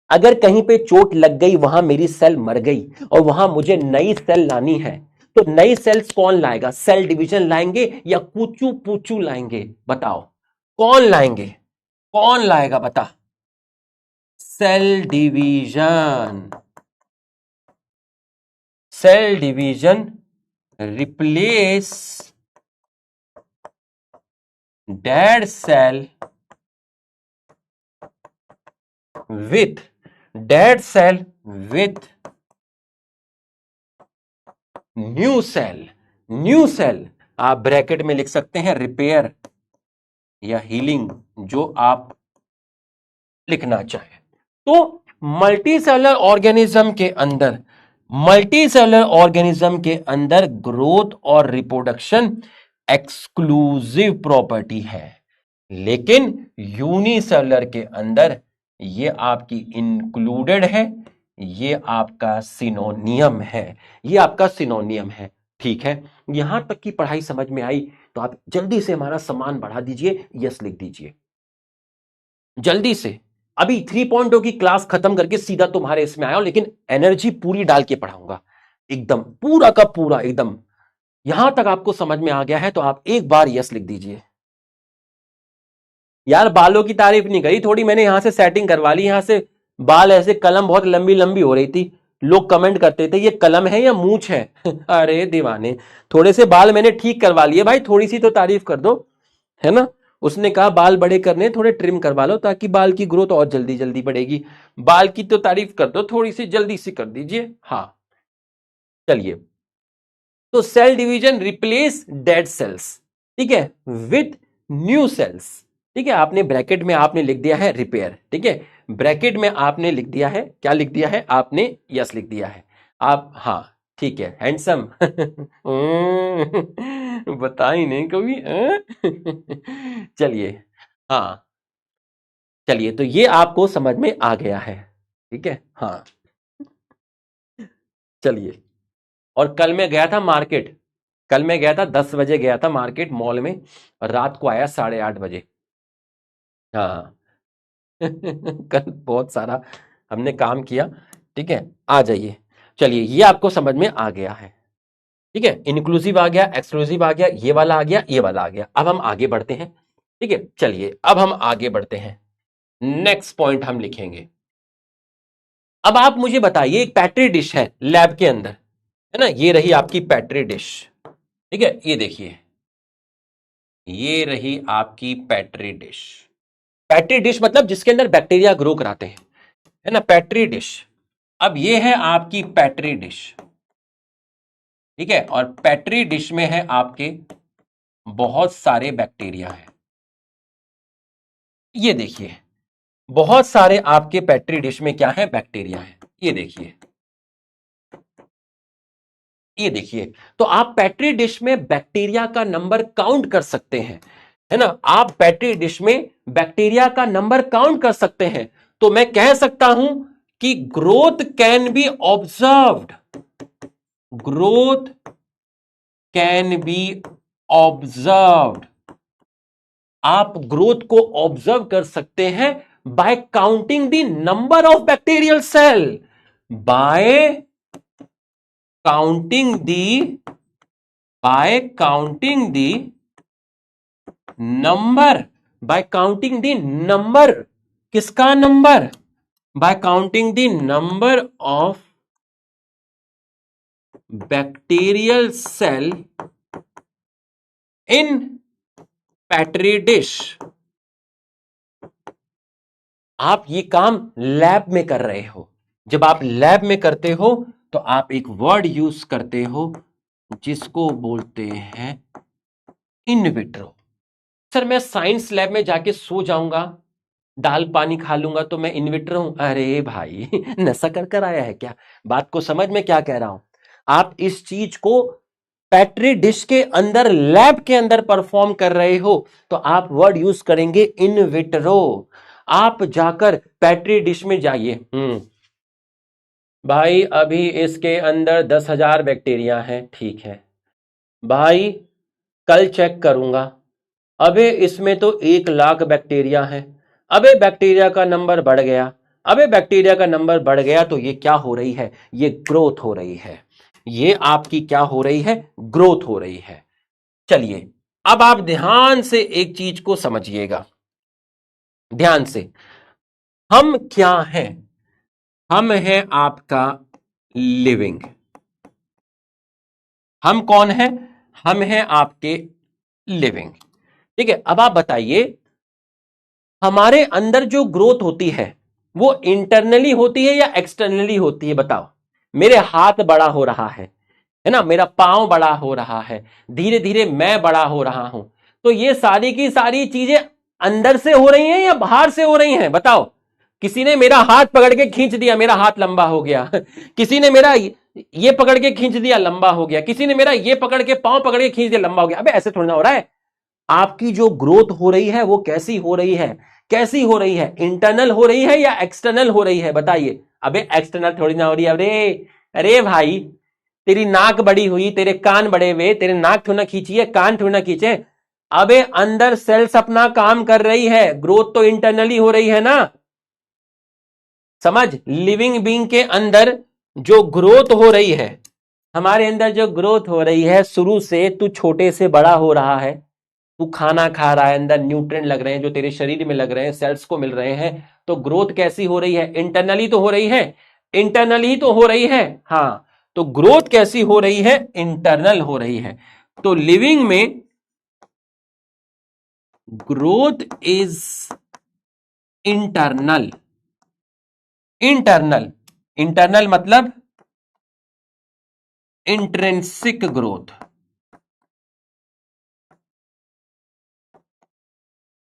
अगर कहीं पे चोट लग गई, वहां मेरी सेल मर गई और वहां मुझे नई सेल लानी है, तो नई सेल्स कौन लाएगा, सेल डिवीजन लाएंगे या कुचू पुचू लाएंगे, बताओ कौन लाएंगे, कौन लाएगा बता, cell division, cell division replace dead cell with, dead cell with new cell, new cell आप ब्रैकेट में लिख सकते हैं रिपेयर या हीलिंग, जो आप लिखना चाहें। तो मल्टीसेलुलर ऑर्गेनिज्म के अंदर ग्रोथ और रिप्रोडक्शन एक्सक्लूसिव प्रॉपर्टी है, लेकिन यूनिसेलुलर के अंदर ये आपकी इंक्लूडेड है, ये आपका सिनोनियम है, ये आपका सिनोनियम है। ठीक है, यहां तक की पढ़ाई समझ में आई तो आप जल्दी से हमारा सम्मान बढ़ा दीजिए, यस लिख दीजिए जल्दी से। अभी 3.0 की क्लास खत्म करके सीधा तुम्हारे इसमें आया हूं, लेकिन एनर्जी पूरी डाल के पढ़ाऊंगा, एकदम पूरा का पूरा एकदम। यहां तक आपको समझ में आ गया है तो आप एक बार यस लिख दीजिए। यार बालों की तारीफ नहीं करी, थोड़ी मैंने यहां से सेटिंग करवा ली, यहां से बाल ऐसे कलम बहुत लंबी लंबी हो रही थी, लोग कमेंट करते थे ये कलम है या मूंछ है अरे दीवाने, थोड़े से बाल मैंने ठीक करवा लिए भाई, थोड़ी सी तो तारीफ कर दो, है ना। उसने कहा बाल बड़े करने, थोड़े ट्रिम करवा लो ताकि बाल की ग्रोथ और जल्दी जल्दी बढ़ेगी। बाल की तो तारीफ कर दो, थोड़ी सी जल्दी सी कर दीजिए। हाँ चलिए, तो cell division replace dead cells, ठीक है, विथ न्यू सेल्स। ठीक है, आपने ब्रैकेट में आपने लिख दिया है रिपेयर, ठीक है, ब्रैकेट में आपने लिख दिया है, क्या लिख दिया है आपने, यस लिख दिया है आप। हाँ ठीक है, हैंडसम बता ही नहीं कभी चलिए, हाँ चलिए, तो ये आपको समझ में आ गया है, ठीक है। हाँ चलिए, और कल मैं गया था मार्केट, कल मैं गया था 10 बजे गया था मार्केट मॉल में, और रात को आया 8:30 बजे। हाँ कल बहुत सारा हमने काम किया, ठीक है। आ जाइए, चलिए ये आपको समझ में आ गया है, ठीक है, इंक्लूसिव आ गया, एक्सक्लूसिव आ गया, ये वाला आ गया, ये वाला आ गया। अब हम आगे बढ़ते हैं, ठीक है, चलिए अब हम आगे बढ़ते हैं, नेक्स्ट पॉइंट हम लिखेंगे। अब आप मुझे बताइए, एक पैट्री डिश है लैब के अंदर, है ना, ये रही आपकी पैट्री डिश, ठीक है, ये देखिए, ये रही आपकी पैट्री डिश। पैट्री डिश मतलब जिसके अंदर बैक्टीरिया ग्रो कराते हैं, है ना, पैट्री डिश। अब ये है आपकी पैट्री डिश, ठीक है, और पैट्री डिश में है आपके बहुत सारे बैक्टीरिया है, ये देखिए, बहुत सारे आपके पैट्री डिश में क्या है, बैक्टीरिया है, ये देखिए, ये देखिए। तो आप पैट्री डिश में बैक्टीरिया का नंबर काउंट कर सकते हैं, है ना, आप पैट्री डिश में बैक्टीरिया का नंबर काउंट कर सकते हैं। तो मैं कह सकता हूं कि growth can be observed, growth can be observed, आप ग्रोथ को ऑब्जर्व कर सकते हैं by counting the number of bacterial cell, by counting the number, by counting the number, किसका number, by counting the number of bacterial cell in पैट्री dish. आप ये काम lab में कर रहे हो, जब आप लैब में करते हो तो आप एक वर्ड यूज करते हो जिसको बोलते हैं इन विट्रो। सर मैं साइंस लैब में जाके सो जाऊंगा, दाल पानी खा लूंगा तो मैं इन विट्रो हूं? अरे भाई नशा कर आया है क्या? बात को समझ में क्या कह रहा हूं। आप इस चीज को पैट्री डिश के अंदर लैब के अंदर परफॉर्म कर रहे हो तो आप वर्ड यूज करेंगे इन विट्रो। आप जाकर पैट्री डिश में जाइए, भाई अभी इसके अंदर 10,000 बैक्टीरिया हैं, ठीक है भाई, कल चेक करूंगा, अबे इसमें तो 1,00,000 बैक्टीरिया है, अबे बैक्टीरिया का नंबर बढ़ गया, अबे बैक्टीरिया का नंबर बढ़ गया, तो ये क्या हो रही है, ये ग्रोथ हो रही है, ये आपकी क्या हो रही है, ग्रोथ हो रही है। चलिए अब आप ध्यान से एक चीज को समझिएगा, ध्यान से, हम क्या हैं, हम हैं आपका लिविंग, हम कौन है, हम हैं आपके लिविंग, ठीक है। अब आप बताइए हमारे अंदर जो ग्रोथ होती है वो इंटरनली होती है या एक्सटर्नली होती है, बताओ। मेरे हाथ बड़ा हो रहा है ना, मेरा पांव बड़ा हो रहा है, धीरे धीरे मैं बड़ा हो रहा हूं, तो ये सारी की सारी चीजें अंदर से हो रही हैं या बाहर से हो रही हैं, बताओ। किसी ने मेरा हाथ पकड़ के खींच दिया, मेरा हाथ लंबा हो गया। किसी ने मेरा ये पकड़ के खींच दिया, लंबा हो गया। किसी ने मेरा ये पकड़ के, पांव पकड़ के खींच दिया, लंबा हो गया। अबे ऐसे थोड़ी ना हो रहा है। आपकी जो ग्रोथ हो रही है वो कैसी हो रही है? कैसी हो रही है? इंटरनल हो रही है या एक्सटर्नल हो रही है? बताइए। अबे एक्सटर्नल थोड़ी ना हो रही है। अरे अरे भाई, तेरी नाक बड़ी हुई, तेरे कान बड़े हुए, तेरे नाक थोड़ा ना खींची है, कान थोड़ा ना खींचे। अबे अंदर सेल्स अपना काम कर रही है, ग्रोथ तो इंटरनली हो रही है ना। समझ, लिविंग बीइंग के अंदर जो ग्रोथ हो रही है, हमारे अंदर जो ग्रोथ हो रही है, शुरू से तू छोटे से बड़ा हो रहा है, तू खाना खा रहा है, अंदर न्यूट्रिएंट लग रहे हैं जो तेरे शरीर में लग रहे हैं, सेल्स को मिल रहे हैं, तो ग्रोथ कैसी हो रही है? इंटरनली तो हो रही है, इंटरनली तो हो रही है। हाँ, तो ग्रोथ कैसी हो रही है? इंटरनल हो रही है। तो लिविंग में growth is internal. Internal, internal मतलब इंट्रिंसिक ग्रोथ।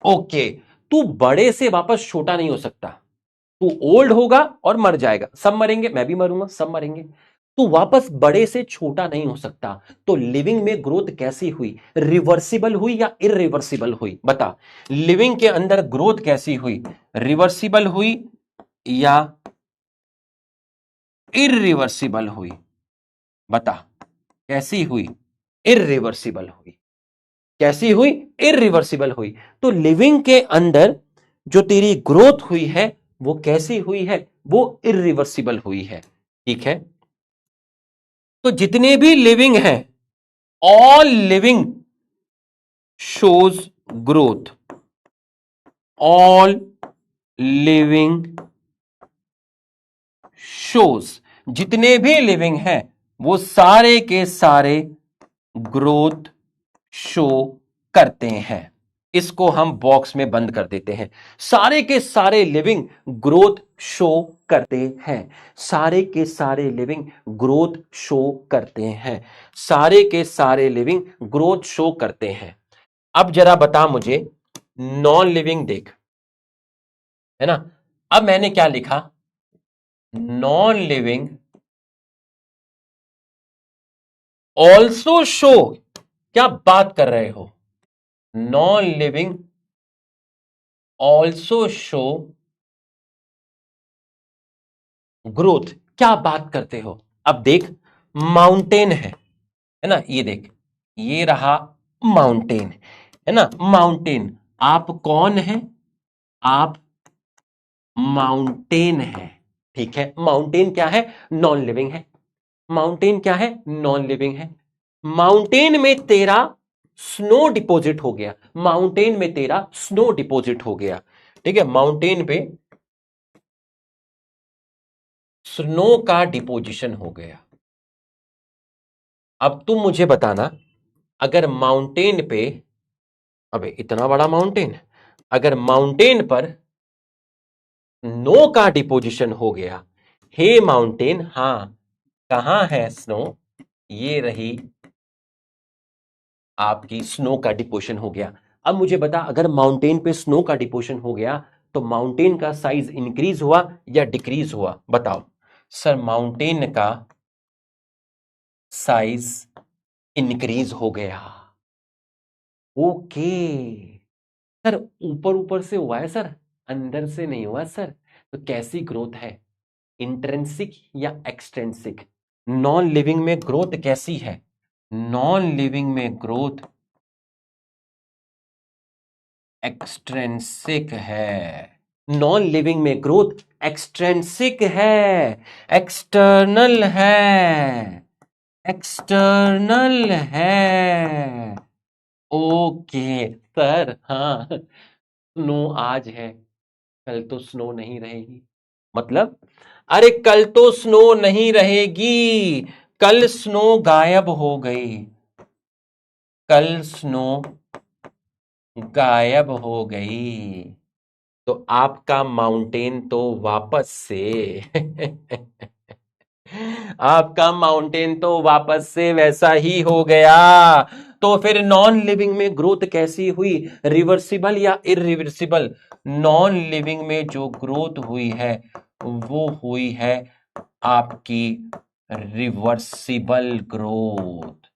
ओके, तू बड़े से वापस छोटा नहीं हो सकता। तू ओल्ड होगा और मर जाएगा, सब मरेंगे, मैं भी मरूंगा, सब मरेंगे। तू वापस बड़े से छोटा नहीं हो सकता। तो लिविंग में ग्रोथ कैसी हुई? रिवर्सिबल हुई या इरिवर्सिबल हुई? बता, लिविंग के अंदर ग्रोथ कैसी हुई? रिवर्सिबल हुई या इरिवर्सिबल हुई? बता, कैसी हुई? इरिवर्सिबल हुई। कैसी हुई? इरिवर्सिबल हुई। तो लिविंग के अंदर जो तेरी ग्रोथ हुई है वो कैसी हुई है? वो इरिवर्सिबल हुई है। ठीक है, तो जितने भी लिविंग हैं, all living shows growth. All living shows, जितने भी लिविंग हैं वो सारे के सारे ग्रोथ शो करते हैं। इसको हम बॉक्स में बंद कर देते हैं। सारे के सारे लिविंग ग्रोथ शो करते हैं। सारे के सारे लिविंग ग्रोथ शो करते हैं। सारे के सारे लिविंग ग्रोथ शो करते हैं। अब जरा बता मुझे, नॉन लिविंग देख, है ना। अब मैंने क्या लिखा? Non living also show. क्या बात कर रहे हो? Non living also show growth. क्या बात करते हो? अब देख, माउंटेन है ना, ये देख, ये रहा माउंटेन, है ना। माउंटेन, आप कौन है? आप माउंटेन है। ठीक है, माउंटेन क्या है? नॉन लिविंग है। माउंटेन क्या है? नॉन लिविंग है। माउंटेन में तेरा स्नो डिपॉजिट हो गया। माउंटेन में तेरा स्नो डिपॉजिट हो गया। ठीक है, माउंटेन पे स्नो का डिपोजिशन हो गया। अब तुम मुझे बताना, अगर माउंटेन पे, अबे इतना बड़ा माउंटेन, अगर माउंटेन पर स्नो का डिपोजिशन हो गया, हे माउंटेन, हां, कहां है स्नो? ये रही आपकी स्नो का डिपोजिशन हो गया। अब मुझे बता, अगर माउंटेन पे स्नो का डिपोजिशन हो गया तो माउंटेन का साइज इंक्रीज हुआ या डिक्रीज हुआ? बताओ सर। माउंटेन का साइज इंक्रीज हो गया। ओके सर, ऊपर ऊपर से हुआ है सर, अंदर से नहीं हुआ सर। तो कैसी ग्रोथ है? इंट्रिंसिक या एक्सट्रिंसिक? नॉन लिविंग में ग्रोथ कैसी है? नॉन लिविंग में ग्रोथ एक्सट्रिंसिक है। नॉन लिविंग में ग्रोथ एक्सट्रिंसिक है, एक्सटर्नल है, एक्सटर्नल है। ओके सर, हाँ, स्नो आज है, कल तो स्नो नहीं रहेगी। मतलब, अरे कल तो स्नो नहीं रहेगी, कल स्नो गायब हो गई, कल स्नो गायब हो गई। तो आपका माउंटेन तो वापस से आपका माउंटेन तो वापस से वैसा ही हो गया। तो फिर नॉन लिविंग में ग्रोथ कैसी हुई? रिवर्सिबल या इरिवर्सिबल? नॉन लिविंग में जो ग्रोथ हुई है वो हुई है आपकी रिवर्सिबल ग्रोथ।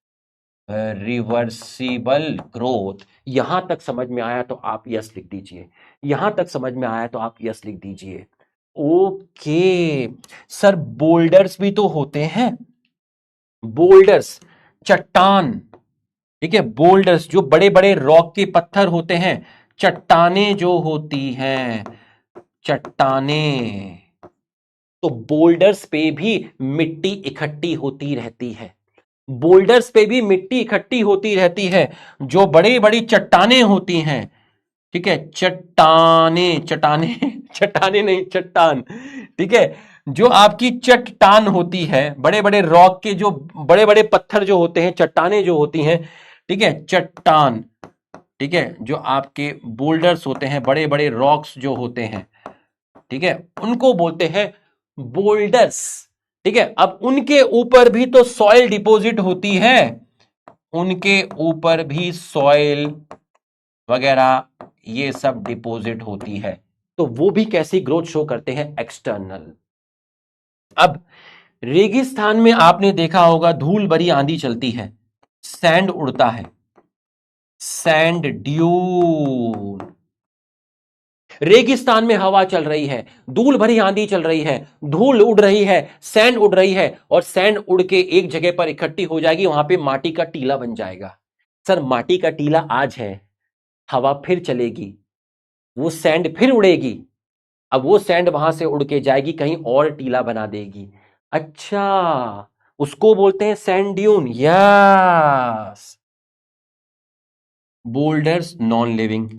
Reversible growth. यहां तक समझ में आया तो आप यस लिख दीजिए। यहां तक समझ में आया तो आप यस लिख दीजिए। ओके सर, बोल्डर्स भी तो होते हैं। बोल्डर्स, चट्टान, ठीक है, बोल्डर्स जो बड़े बड़े रॉक के पत्थर होते हैं, चट्टाने जो होती हैं, चट्टाने, तो बोल्डर्स पे भी मिट्टी इकट्ठी होती रहती है। बोल्डर्स पे भी मिट्टी इकट्ठी होती रहती है। जो बड़ी बड़ी चट्टाने होती हैं, ठीक है, चट्टाने, चट्टाने चट्टाने नहीं, चट्टान, ठीक है, जो आपकी चट्टान होती है, बड़े बड़े रॉक के जो बड़े बड़े पत्थर जो होते हैं, चट्टाने जो होती हैं, ठीक है, चट्टान, ठीक है, जो आपके बोल्डर्स होते हैं, बड़े बड़े रॉक्स जो होते हैं, ठीक है, उनको बोलते हैं बोल्डर्स। ठीक है, अब उनके ऊपर भी तो सॉइल डिपॉजिट होती है, उनके ऊपर भी सॉइल वगैरह ये सब डिपॉजिट होती है, तो वो भी कैसी ग्रोथ शो करते हैं, एक्सटर्नल। अब रेगिस्तान में आपने देखा होगा धूल भरी आंधी चलती है, सैंड उड़ता है, सैंड ड्यून। रेगिस्तान में हवा चल रही है, धूल भरी आंधी चल रही है, धूल उड़ रही है, सैंड उड़ रही है, और सैंड उड़ के एक जगह पर इकट्ठी हो जाएगी, वहां पे माटी का टीला बन जाएगा। सर माटी का टीला आज है, हवा फिर चलेगी, वो सैंड फिर उड़ेगी, अब वो सैंड वहां से उड़ के जाएगी कहीं और टीला बना देगी। अच्छा, उसको बोलते हैं sand dune. Yes, boulders non living,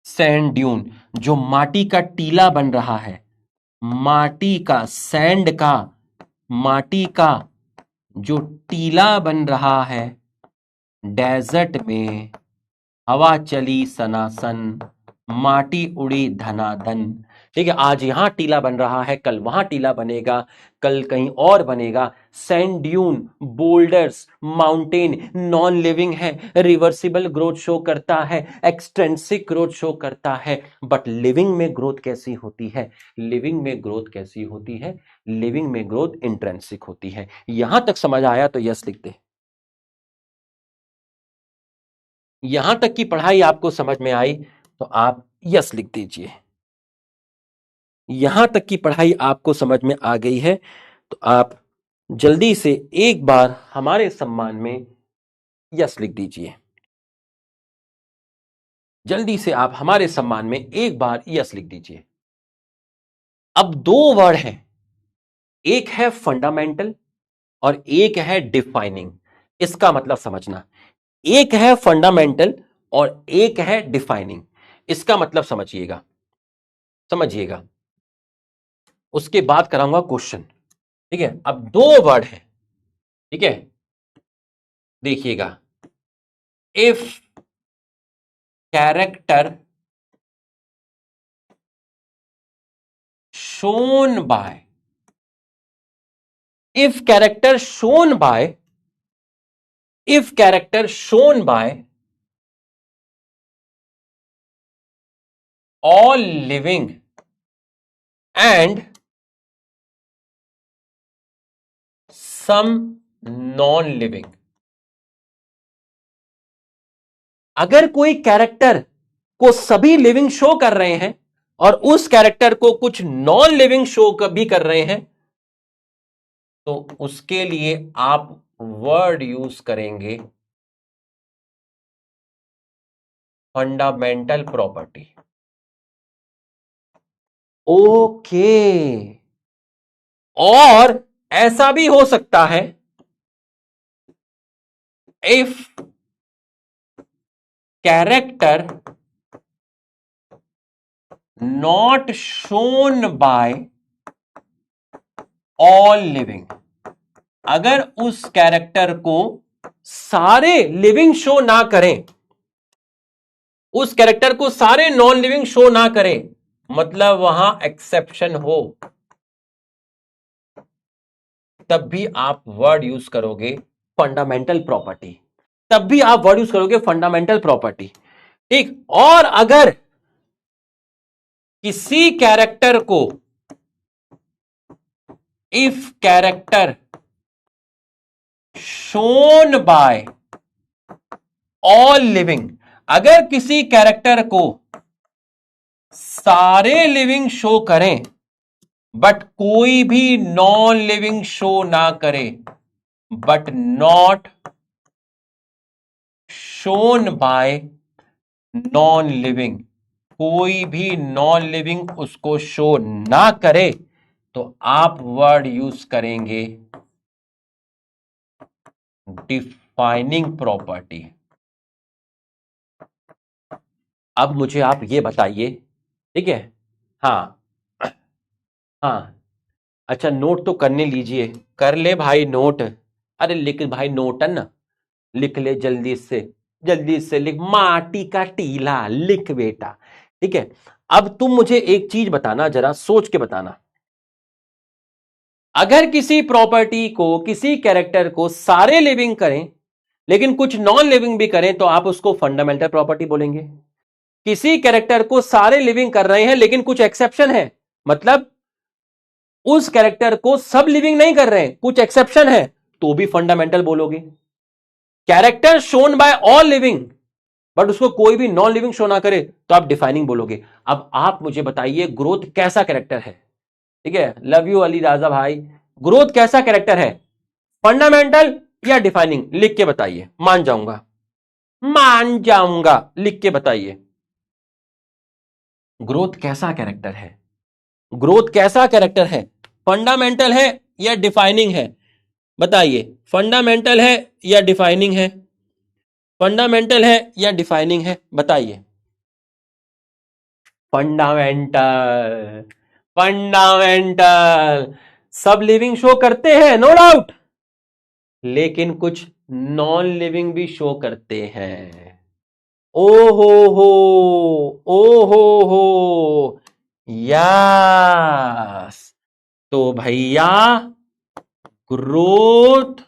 sand dune जो माटी का टीला बन रहा है, माटी का, सैंड का, माटी का जो टीला बन रहा है डेजर्ट में, हवा चली सनासन, माटी उड़ी धनाधन। ठीक है, आज यहां टीला बन रहा है, कल वहां टीला बनेगा, कल कहीं और बनेगा। Sand dune, boulders, mountain non living है, रिवर्सिबल ग्रोथ शो करता है, एक्सट्रेंसिक ग्रोथ शो करता है। बट लिविंग में ग्रोथ कैसी होती है, लिविंग में ग्रोथ कैसी होती है, लिविंग में ग्रोथ इंट्रेंसिक होती है। यहां तक समझ आया तो यस लिख दे। यहां तक की पढ़ाई आपको समझ में आई तो आप यस लिख दीजिए। यहां तक की पढ़ाई आपको समझ में आ गई है तो आप जल्दी से एक बार हमारे सम्मान में यस लिख दीजिए। जल्दी से आप हमारे सम्मान में एक बार यस लिख दीजिए। अब दो वर्ड हैं, एक है फंडामेंटल और एक है डिफाइनिंग। इसका मतलब समझना, एक है फंडामेंटल और एक है डिफाइनिंग। इसका मतलब समझिएगा, समझिएगा, उसके बाद कराऊंगा क्वेश्चन। ठीक है, अब दो वर्ड है, ठीक है, देखिएगा, if character shown by, if character shown by, if character shown by all living and some non living. अगर कोई कैरेक्टर को सभी लिविंग शो कर रहे हैं और उस कैरेक्टर को कुछ नॉन लिविंग शो भी कर रहे हैं, तो उसके लिए आप वर्ड यूज करेंगे फंडामेंटल प्रॉपर्टी। ओके, और ऐसा भी हो सकता है, if character not shown by all living, अगर उस कैरेक्टर को सारे लिविंग शो ना करें, उस कैरेक्टर को सारे नॉन लिविंग शो ना करें, मतलब वहां एक्सेप्शन हो, तब भी आप वर्ड यूज करोगे फंडामेंटल प्रॉपर्टी, तब भी आप वर्ड यूज करोगे फंडामेंटल प्रॉपर्टी। ठीक, और अगर किसी कैरेक्टर को, if character shown by all living, अगर किसी कैरेक्टर को सारे लिविंग शो करें बट कोई भी नॉन लिविंग शो ना करे, but not shown by non living, कोई भी नॉन लिविंग उसको शो ना करे, तो आप वर्ड यूज करेंगे डिफाइनिंग प्रॉपर्टी। अब मुझे आप ये बताइए, ठीक है, हाँ हाँ, अच्छा नोट तो करने लीजिए, कर ले भाई नोट, अरे लिख भाई नोटन, लिख ले जल्दी से, जल्दी से लिख, माटी का टीला लिख बेटा, ठीक है। अब तुम मुझे एक चीज बताना, जरा सोच के बताना, अगर किसी प्रॉपर्टी को, किसी कैरेक्टर को सारे लिविंग करें लेकिन कुछ नॉन लिविंग भी करें तो आप उसको फंडामेंटल प्रॉपर्टी बोलेंगे। किसी कैरेक्टर को सारे लिविंग कर रहे हैं लेकिन कुछ एक्सेप्शन है, मतलब उस कैरेक्टर को सब लिविंग नहीं कर रहे हैं, कुछ एक्सेप्शन है, तो भी फंडामेंटल बोलोगे। Character shown by all living but उसको कोई भी नॉन लिविंग शो ना करे तो आप डिफाइनिंग बोलोगे। अब आप मुझे बताइए ग्रोथ कैसा कैरेक्टर है, ठीक है, लव यू अली राजा भाई, ग्रोथ कैसा कैरेक्टर है, फंडामेंटल या डिफाइनिंग, लिख के बताइए, मान जाऊंगा, मान जाऊंगा, लिख के बताइए ग्रोथ कैसा कैरेक्टर है, ग्रोथ कैसा कैरेक्टर है, फंडामेंटल है या डिफाइनिंग है, बताइए, फंडामेंटल है या डिफाइनिंग है, फंडामेंटल है या डिफाइनिंग है, बताइए। फंडामेंटल, फंडामेंटल, सब लिविंग शो करते हैं नो डाउट, लेकिन कुछ नॉन लिविंग भी शो करते हैं। ओ हो, ओ हो, यस, तो भैया ग्रोथ,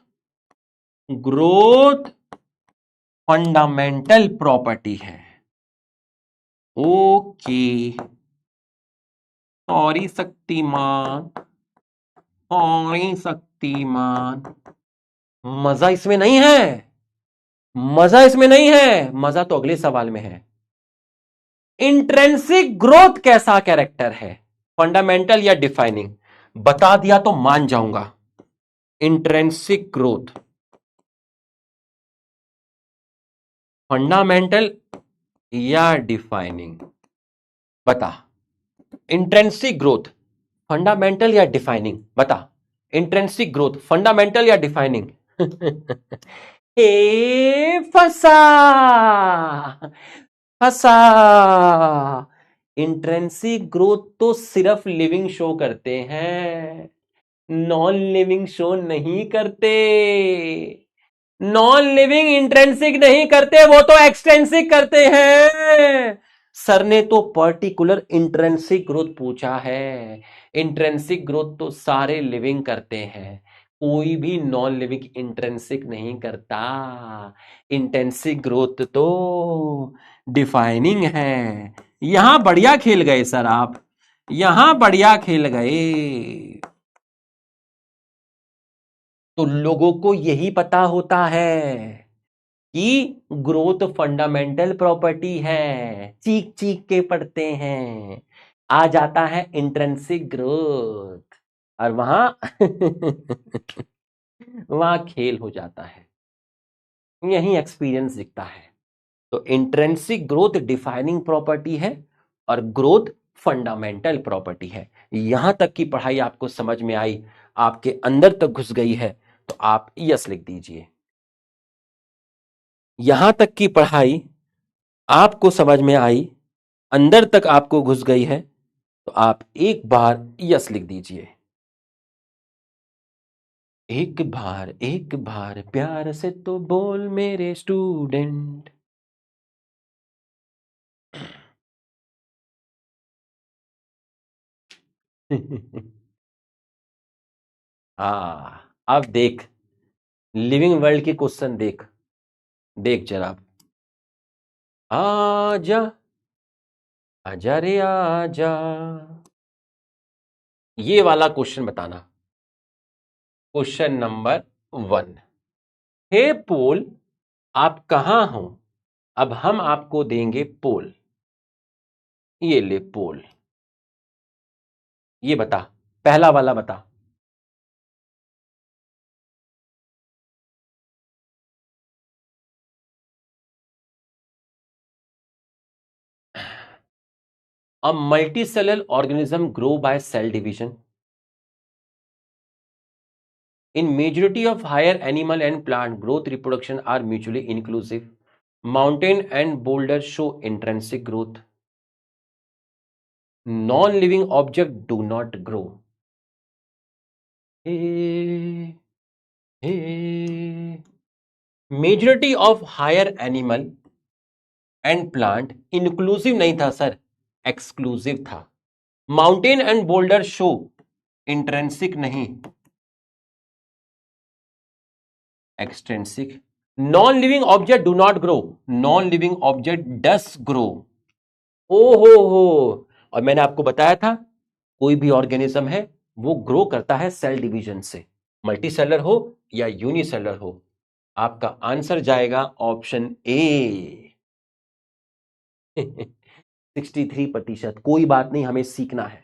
ग्रोथ फंडामेंटल प्रॉपर्टी है। Okay, sorry Shaktimaan, sorry Shaktimaan, मजा इसमें नहीं है, मजा इसमें नहीं है, मजा तो अगले सवाल में है। इंट्रेंसिक ग्रोथ कैसा कैरेक्टर है, फंडामेंटल या डिफाइनिंग, बता दिया तो मान जाऊंगा। इंट्रेंसिक ग्रोथ फंडामेंटल या डिफाइनिंग, बता। इंट्रेंसिक ग्रोथ फंडामेंटल या डिफाइनिंग, बता। इंट्रेंसिक ग्रोथ फंडामेंटल या डिफाइनिंग। ए फंसा, फंसा। इंट्रेंसिक ग्रोथ तो सिर्फ लिविंग शो करते हैं, नॉन लिविंग शो नहीं करते, नॉन लिविंग इंट्रेंसिक नहीं करते, वो तो एक्सटेंसिक करते हैं। सर ने तो पर्टिकुलर इंट्रेंसिक ग्रोथ पूछा है, इंट्रेंसिक ग्रोथ तो सारे लिविंग करते हैं, कोई भी नॉन लिविंग इंट्रेंसिक नहीं करता, इंटेंसिक ग्रोथ तो डिफाइनिंग है। यहां बढ़िया खेल गए सर आप, यहां बढ़िया खेल गए। तो लोगों को यही पता होता है कि ग्रोथ फंडामेंटल प्रॉपर्टी है, चीख चीख के पढ़ते हैं, आ जाता है इंट्रिंसिक ग्रोथ और वहां वहां खेल हो जाता है, यही एक्सपीरियंस दिखता है। तो इंट्रिंसिक ग्रोथ डिफाइनिंग प्रॉपर्टी है और ग्रोथ फंडामेंटल प्रॉपर्टी है। यहां तक की पढ़ाई आपको समझ में आई, आपके अंदर तक घुस गई है, तो आप यस लिख दीजिए। यहां तक की पढ़ाई आपको समझ में आई, अंदर तक आपको घुस गई है, तो आप एक बार यस लिख दीजिए। एक बार प्यार से तो बोल मेरे स्टूडेंट। अब देख, लिविंग वर्ल्ड के क्वेश्चन देख, देख जरा, आजा आजा रे आजा। ये वाला क्वेश्चन बताना। Question number 1। हे पोल, आप कहां हो? अब हम आपको देंगे पोल। ये ले पोल। ये बता, पहला वाला बता। A multicellular organism grow by cell division. In majority of higher animal and plant, growth reproduction are mutually inclusive. Mountain and boulder show intrinsic growth. Non-living object do not grow. Hey, hey. Majority of higher animal and plant inclusive नहीं था sir, exclusive था. Mountain and boulder show intrinsic नहीं, extrinsic. Non-living object do not grow. Non-living object does grow. हो, और मैंने आपको बताया था कोई भी ऑर्गेनिज्म है वो ग्रो करता है सेल डिवीजन से, मल्टीसेलर हो या यूनिसेलर हो। आपका आंसर जाएगा ऑप्शन ए। 63%। कोई बात नहीं, हमें सीखना है,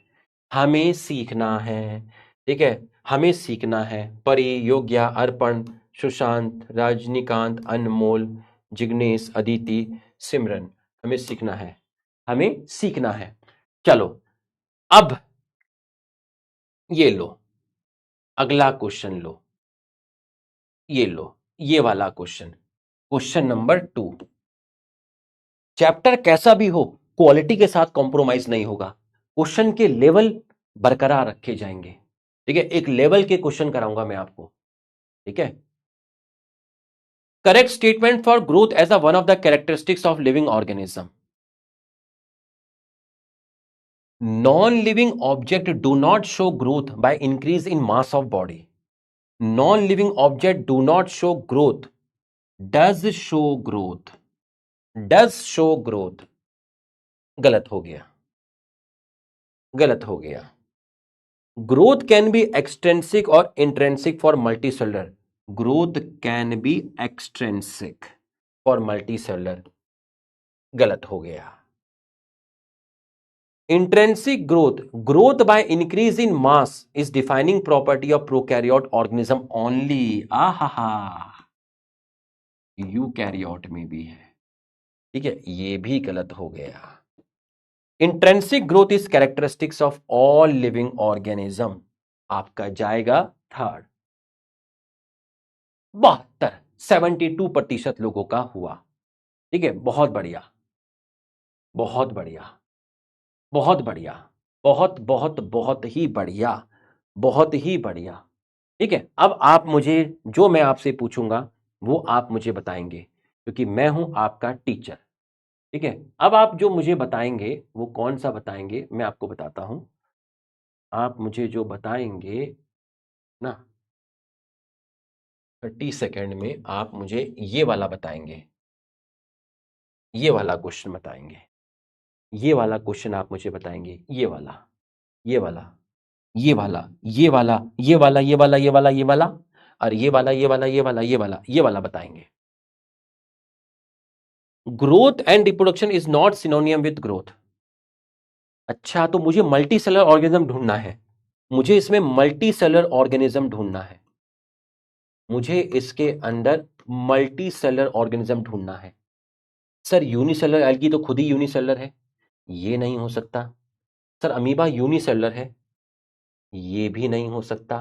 हमें सीखना है, ठीक है, हमें सीखना है। परी, योग्या, अर्पण, सुशांत, रजनीकांत, अनमोल, जिग्नेश, अदिति, सिमरन, हमें सीखना है, हमें सीखना है। चलो अब ये लो, अगला क्वेश्चन लो, ये लो, ये वाला क्वेश्चन, क्वेश्चन नंबर 2। चैप्टर कैसा भी हो, क्वालिटी के साथ कॉम्प्रोमाइज नहीं होगा। क्वेश्चन के लेवल बरकरार रखे जाएंगे, ठीक है। एक लेवल के क्वेश्चन कराऊंगा मैं आपको, ठीक है। Correct statement for growth as a one of the characteristics of living organism. Non-living object do not show growth by increase in mass of body. Non-living object do not show growth, does show growth, does show growth। गलत हो गया, गलत हो गया। Growth can B extrinsic और intrinsic for multicellular. Growth can B extrinsic for multicellular, गलत हो गया। Intrinsic growth, growth by increase in mass is defining property of prokaryote organism only. आहा, यूकैरियोट में भी है, ठीक है, ये भी गलत हो गया। Intrinsic growth is characteristics of all living organism। आपका जाएगा थर्ड। 72% लोगों का हुआ, ठीक है, बहुत बढ़िया, बहुत बढ़िया, बहुत बढ़िया, बहुत बहुत बहुत ही बढ़िया, बहुत ही बढ़िया, ठीक है। अब आप मुझे, जो मैं आपसे पूछूंगा वो आप मुझे बताएंगे, क्योंकि मैं हूं आपका टीचर, ठीक है। अब आप जो मुझे बताएंगे वो कौन सा बताएंगे, मैं आपको बताता हूं। आप मुझे जो बताएंगे ना, 30 सेकेंड में आप मुझे ये वाला बताएंगे, ये वाला क्वेश्चन बताएंगे, ये वाला क्वेश्चन आप मुझे बताएंगे, ये वाला, ये वाला, ये वाला, ये वाला, ये वाला, ये वाला, ये वाला, ये वाला, और ये वाला, ये वाला, ये वाला, ये वाला, ये वाला बताएंगे। Growth and reproduction is not सिनोनियम with growth. अच्छा, तो मुझे मल्टी सेलर ऑर्गेनिज्म ढूंढना है, मुझे इसमें मल्टी सेलर ऑर्गेनिज्म ढूंढना है, मुझे इसके अंदर मल्टी सेलर ऑर्गेनिज्म ढूंढना है। सर यूनिसेलर एल्गी तो खुद ही यूनिसेलर है, ये नहीं हो सकता। सर अमीबा यूनिसेलर है, ये भी नहीं हो सकता।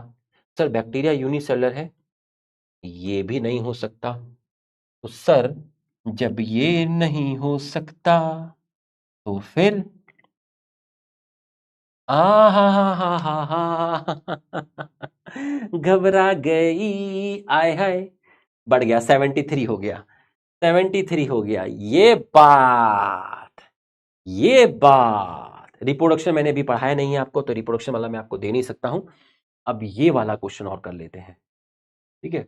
सर बैक्टीरिया यूनिसेलर है, ये भी नहीं हो सकता। तो सर जब ये नहीं हो सकता तो फिर आ हा हा हा हा हा घबरा गई, आय हाय, बढ़ गया, 73 हो गया, 73 हो गया। ये बात, ये बात, रिप्रोडक्शन मैंने भी पढ़ाया नहीं है आपको, तो रिप्रोडक्शन वाला मैं आपको दे नहीं सकता हूं। अब ये वाला क्वेश्चन और कर लेते हैं, ठीक है।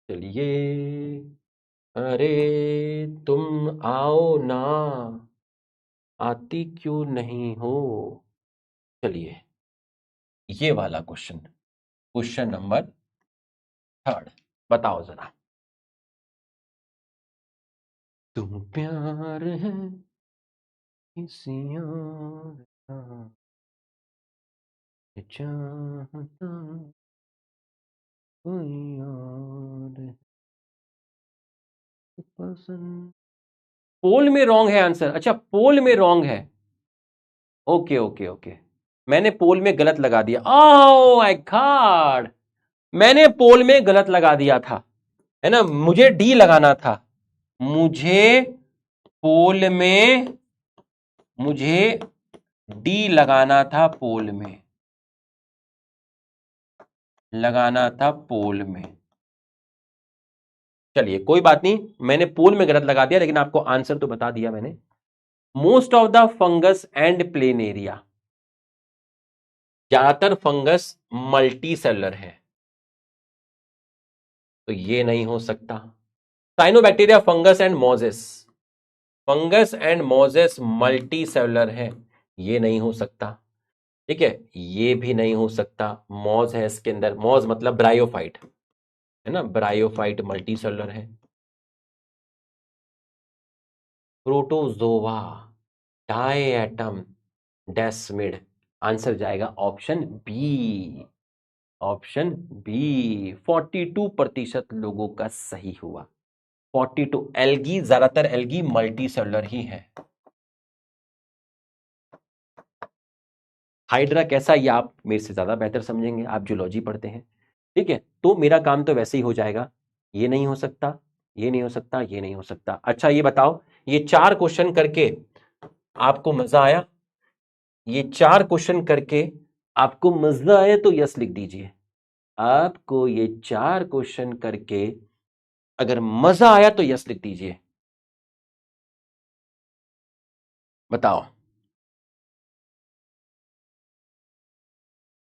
चलिए, अरे तुम आओ ना, आती क्यों नहीं हो। चलिए ये वाला क्वेश्चन, क्वेश्चन नंबर 3, बताओ जरा। तुम प्यार है किसी और का, चाहता कोई और पसंद। पोल में रॉन्ग है आंसर। अच्छा पोल में रॉन्ग है। ओके ओके ओके, मैंने पोल में गलत लगा दिया। ओह माय गॉड, मैंने पोल में गलत लगा दिया था, है ना, मुझे डी लगाना था। मुझे पोल में, मुझे डी लगाना था, पोल में लगाना था, पोल में। चलिए कोई बात नहीं, मैंने पोल में गलत लगा दिया, लेकिन आपको आंसर तो बता दिया मैंने। Most of the fungus and planaria, ज्यादातर फंगस मल्टी सेलुलर है, तो ये नहीं हो सकता। Cyanobacteria, fungus and Moses, fungus and Moses multi cellular है, ये नहीं हो सकता। ठीक है, ये भी नहीं हो सकता। मॉज है इसके अंदर, मॉज मतलब ब्रायोफाइट, है ना, ब्रायोफाइट मल्टी सेलुलर है। प्रोटोजोआ, डायएटम, डेस्मिड, आंसर जाएगा ऑप्शन बी। ऑप्शन बी 42% लोगों का सही हुआ। 42। एल्गी, ज्यादातर एल्गी मल्टी सेलुलर ही है। हाइड्रा कैसा, ये आप मेरे से ज्यादा बेहतर समझेंगे, आप जूलॉजी पढ़ते हैं। ठीक है, तो मेरा काम तो वैसे ही हो जाएगा। ये नहीं हो सकता, ये नहीं हो सकता, ये नहीं हो सकता। अच्छा ये बताओ, ये 4 क्वेश्चन करके आपको मजा आया? ये 4 क्वेश्चन करके आपको मजा आया तो यस लिख दीजिए। आपको ये 4 क्वेश्चन करके अगर मजा आया तो यस लिख दीजिए। बताओ।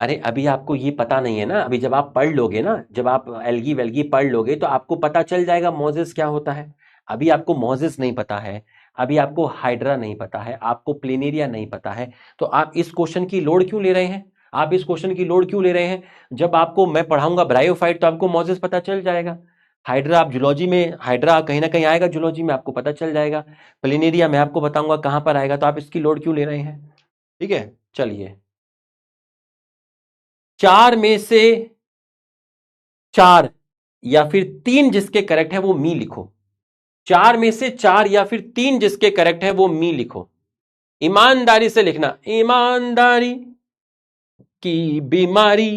अरे अभी आपको ये पता नहीं है ना, अभी जब आप पढ़ लोगे ना, जब आप एल्गी वेल्गी पढ़ लोगे तो आपको पता चल जाएगा मोजेस क्या होता है। अभी आपको मोजेस नहीं पता है, अभी आपको हाइड्रा नहीं पता है, आपको प्लेनेरिया नहीं पता है, तो आप इस क्वेश्चन की लोड क्यों ले रहे हैं? आप इस क्वेश्चन की लोड क्यों ले रहे हैं? जब आपको मैं पढ़ाऊंगा ब्रायोफाइट तो आपको मोजेस पता चल जाएगा। हाइड्रा, आप जूलॉजी में हाइड्रा कहीं ना कहीं आएगा, जूलॉजी में आपको पता चल जाएगा। प्लेनेरिया मैं आपको बताऊंगा कहां पर आएगा, तो आप इसकी लोड क्यों ले रहे हैं? ठीक है, चलिए 4 में से 4 या फिर 3 जिसके करेक्ट है वो मी लिखो। 4 में से 4 या फिर 3 जिसके करेक्ट है वो मी लिखो। ईमानदारी से लिखना, ईमानदारी की बीमारी,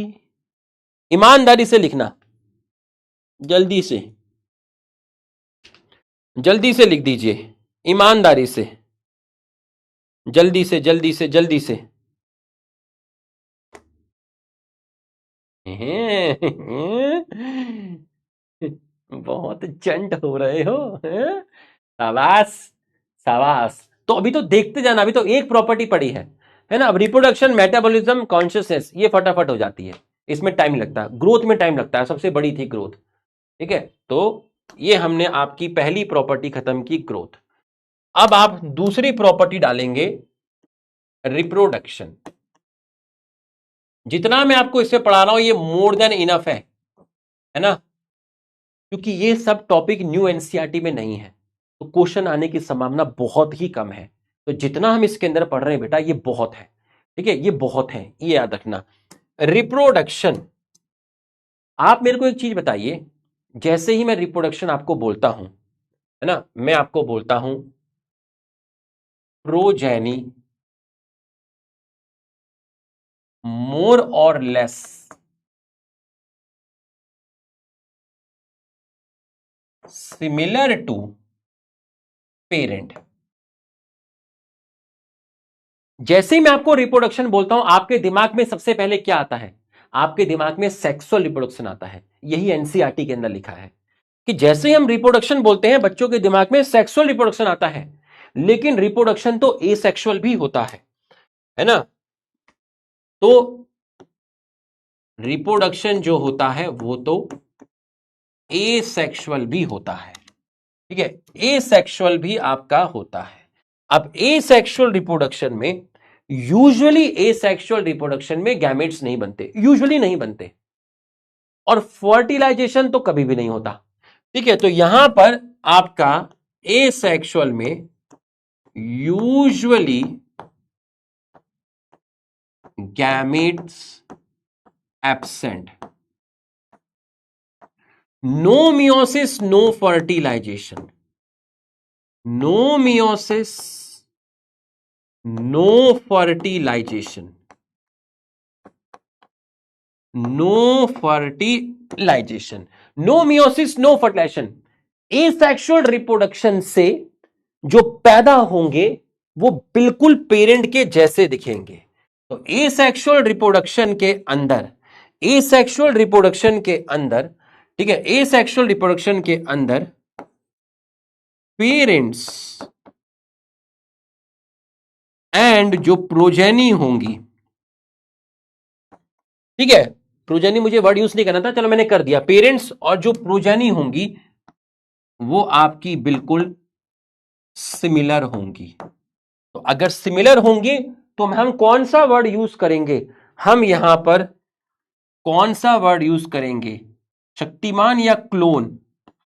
ईमानदारी से लिखना, जल्दी से, जल्दी से लिख दीजिए, ईमानदारी से, जल्दी से जल्दी से जल्दी से। बहुत चंट हो रहे हो, हैं? शाबाश, शाबाश। तो अभी तो देखते जाना, अभी तो एक प्रॉपर्टी पड़ी है ना। अब रिप्रोडक्शन, मेटाबॉलिज्म, कॉन्शियसनेस, ये फटाफट हो जाती है, इसमें टाइम लगता है, ग्रोथ में टाइम लगता है, सबसे बड़ी थी ग्रोथ। ठीक है, तो ये हमने आपकी पहली प्रॉपर्टी खत्म की, ग्रोथ। अब आप दूसरी प्रॉपर्टी डालेंगे, रिप्रोडक्शन। जितना मैं आपको इससे पढ़ा रहा हूं ये मोर देन इनफ है ना, क्योंकि ये सब टॉपिक न्यू एनसीईआरटी में नहीं है, तो क्वेश्चन आने की संभावना बहुत ही कम है। तो जितना हम इसके अंदर पढ़ रहे हैं बेटा ये बहुत है। ठीक है, ये बहुत है, ये याद रखना। रिप्रोडक्शन, आप मेरे को एक चीज बताइए, जैसे ही मैं रिप्रोडक्शन आपको बोलता हूं, है ना, मैं आपको बोलता हूं प्रोजेनी मोर और लेस सिमिलर टू पेरेंट। जैसे ही मैं आपको रिप्रोडक्शन बोलता हूं आपके दिमाग में सबसे पहले क्या आता है? आपके दिमाग में सेक्सुअल रिप्रोडक्शन आता है। यही एनसीईआरटी के अंदर लिखा है कि जैसे ही हम रिप्रोडक्शन बोलते हैं बच्चों के दिमाग में सेक्सुअल रिप्रोडक्शन आता है, लेकिन रिप्रोडक्शन तो एसेक्सुअल भी होता है ना। तो रिप्रोडक्शन जो होता है वो तो एसेक्सुअल भी होता है। ठीक है, एसेक्सुअल भी आपका होता है। अब एसेक्सुअल रिप्रोडक्शन में यूजुअली एसेक्सुअल रिप्रोडक्शन में गैमेट्स नहीं बनते, यूजुअली नहीं बनते, और फर्टिलाइजेशन तो कभी भी नहीं होता। ठीक है, तो यहां पर आपका एसेक्सुअल में usually gametes absent, no meiosis no fertilization, no meiosis no fertilization, no fertilization, no meiosis no fertilization. Asexual reproduction से जो पैदा होंगे वो बिल्कुल पेरेंट के जैसे दिखेंगे। तो एसेक्सुअल रिप्रोडक्शन के अंदर, एसेक्सुअल रिप्रोडक्शन के अंदर, ठीक है, एसेक्सुअल रिप्रोडक्शन के अंदर पेरेंट्स एंड जो प्रोजेनी होंगी, ठीक है, प्रोजेनी मुझे वर्ड यूज नहीं करना था, चलो मैंने कर दिया, पेरेंट्स और जो प्रोजेनी होंगी वो आपकी बिल्कुल सिमिलर होंगी। तो अगर सिमिलर होंगी तो हम कौन सा वर्ड यूज करेंगे, हम यहां पर कौन सा वर्ड यूज करेंगे, शक्तिमान या क्लोन?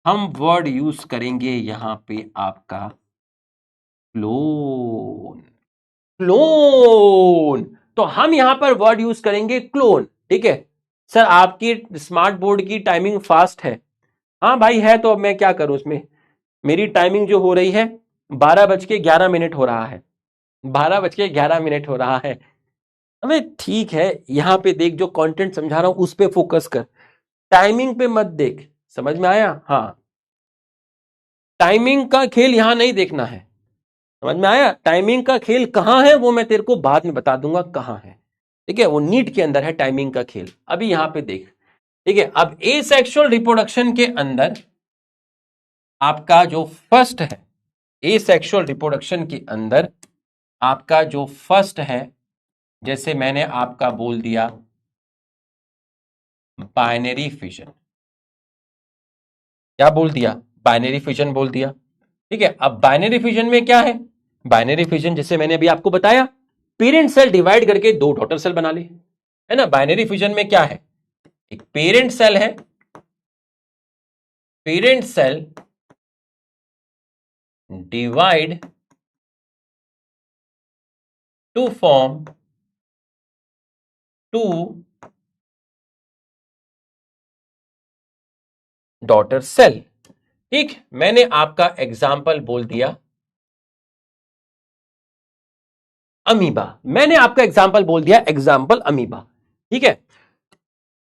हम वर्ड यूज करेंगे यहां पे आपका क्लोन, क्लोन। तो हम यहां पर वर्ड यूज करेंगे क्लोन। ठीक है सर, आपकी स्मार्ट बोर्ड की टाइमिंग फास्ट है। हाँ भाई है, तो अब मैं क्या करूं उसमें, मेरी टाइमिंग जो हो रही है 12:11 हो रहा है, 12:11 हो रहा है। अबे ठीक है, यहां पे देख, जो कंटेंट समझा रहा हूं उस पे फोकस कर, टाइमिंग पे मत देख। समझ में आया? हाँ, टाइमिंग का खेल यहां नहीं देखना है। समझ में आया? टाइमिंग का खेल कहां है वो मैं तेरे को बाद में बता दूंगा कहां है। ठीक है, वो नीट के अंदर है टाइमिंग का खेल, अभी यहां पे देख। ठीक है, अब एसेक्सुअल रिप्रोडक्शन के अंदर आपका जो फर्स्ट है, एसेक्सुअल रिप्रोडक्शन के अंदर आपका जो फर्स्ट है, जैसे मैंने आपका बोल दिया बाइनरी फिजन। क्या बोल दिया? बाइनरी फिजन बोल दिया। ठीक है, अब बाइनरी फिजन में क्या है, बाइनरी फिजन जैसे मैंने अभी आपको बताया, पेरेंट सेल डिवाइड करके दो डॉटर सेल बना ले, है ना। बाइनरी फिजन में क्या है, एक पेरेंट सेल है, parent cell divide to form two daughter cell. ठीक, मैंने आपका एग्जाम्पल बोल दिया अमीबा, मैंने आपका एग्जाम्पल बोल दिया एग्जाम्पल अमीबा। ठीक है,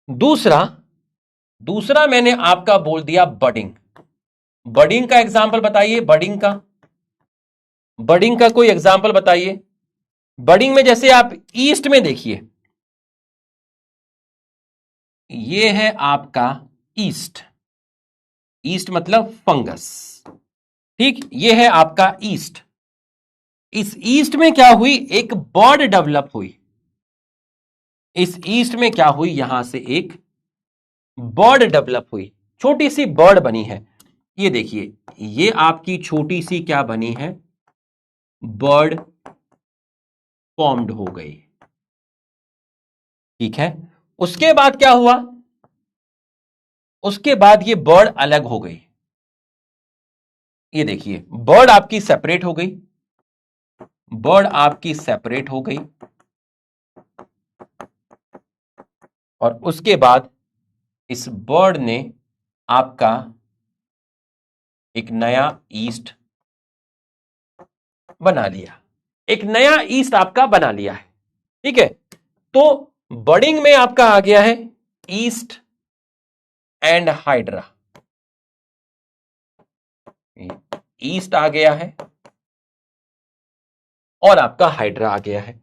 दूसरा दूसरा मैंने आपका बोल दिया बडिंग। बडिंग का एग्जाम्पल बताइए, बडिंग का, बडिंग का कोई एग्जाम्पल बताइए। बडिंग में जैसे आप ईस्ट में देखिए, ये है आपका ईस्ट, ईस्ट मतलब फंगस। ठीक, ये है आपका ईस्ट। इस ईस्ट में क्या हुई, एक बर्ड डेवलप हुई। इस ईस्ट में क्या हुई, यहां से एक बर्ड डेवलप हुई, छोटी सी बर्ड बनी है। ये देखिए, ये आपकी छोटी सी क्या बनी है, बर्ड फॉर्म्ड हो गई। ठीक है, उसके बाद क्या हुआ, उसके बाद ये बर्ड अलग हो गई। ये देखिए, बर्ड आपकी सेपरेट हो गई, बर्ड आपकी सेपरेट हो गई, और उसके बाद इस बर्ड ने आपका एक नया ईस्ट बना लिया, एक नया ईस्ट आपका बना लिया है। ठीक है, तो बडिंग में आपका आ गया है ईस्ट एंड हाइड्रा, ईस्ट आ गया है और आपका हाइड्रा आ गया है।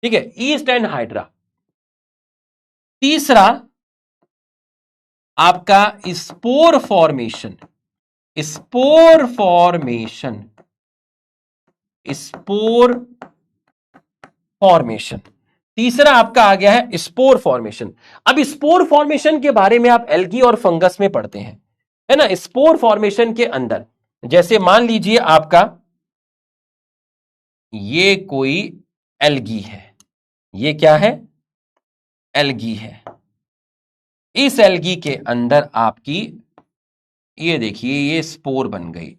ठीक है, ईस्ट एंड हाइड्रा। तीसरा आपका spore formation, spore formation, spore formation. तीसरा आपका आ गया है स्पोर फॉर्मेशन। अब स्पोर फॉर्मेशन के बारे में आप एल्गी और फंगस में पढ़ते हैं, है ना। स्पोर फॉर्मेशन के अंदर जैसे मान लीजिए आपका ये कोई एल्गी है। ये क्या है? एल्गी है। इस एल्गी के अंदर आपकी, ये देखिए, ये स्पोर बन गई।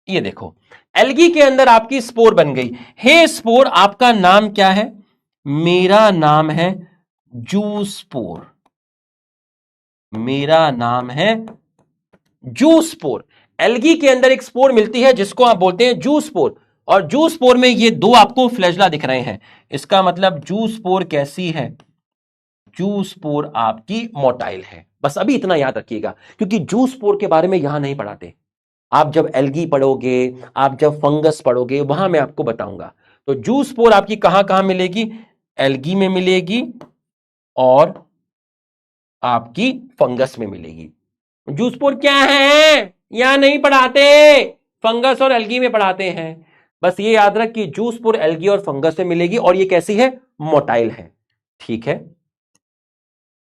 ये देखो, एल्गी के अंदर आपकी स्पोर बन गई। हे स्पोर, आपका नाम क्या है? मेरा नाम है जूस्पोर। मेरा नाम है जूस्पोर। एल्गी के अंदर एक स्पोर मिलती है जिसको आप बोलते हैं जूस्पोर, और जूस्पोर में ये दो आपको फ्लैजला दिख रहे हैं। इसका मतलब जूस्पोर कैसी है? जूस्पोर आपकी मोटाइल है। बस अभी इतना याद रखिएगा, क्योंकि जूस्पोर के बारे में यहां नहीं पढ़ाते। आप जब एल्गी पढ़ोगे, आप जब फंगस पढ़ोगे, वहां मैं आपको बताऊंगा। तो जूस्पोर आपकी कहां कहां मिलेगी? एल्गी में मिलेगी और आपकी फंगस में मिलेगी। जूसपोर क्या है? यहां नहीं पढ़ाते, फंगस और एल्गी में पढ़ाते हैं। बस ये याद रख कि जूसपोर एल्गी और फंगस में मिलेगी, और ये कैसी है? मोटाइल है। ठीक है।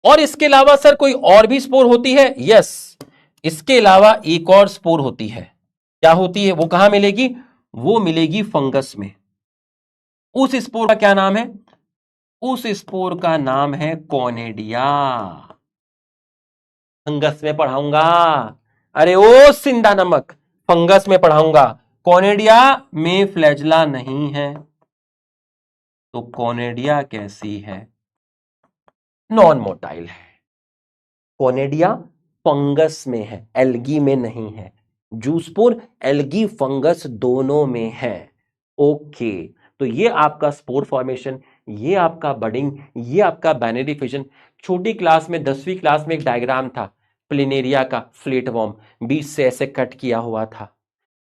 और इसके अलावा सर कोई और भी स्पोर होती है? यस, इसके अलावा एक और स्पोर होती है। क्या होती है? वो कहां मिलेगी? वो मिलेगी फंगस में। उस स्पोर का क्या नाम है? उस स्पोर का नाम है कॉनेडिया। फंगस में पढ़ाऊंगा। अरे ओ सिंधा नमक, फंगस में पढ़ाऊंगा। कॉनेडिया में फ्लैजला नहीं है, तो कॉनेडिया कैसी है? नॉन मोटाइल है। कॉनेडिया फंगस में है, एल्गी में नहीं है। जूसपोर एल्गी फंगस दोनों में है। ओके, तो ये आपका स्पोर फॉर्मेशन, ये आपका बडिंग, ये आपका बाइनरी फिजन। छोटी क्लास में 10वीं क्लास में एक डायग्राम था प्लेनेरिया का, फ्लेटवॉर्म, बीच से ऐसे कट किया हुआ था।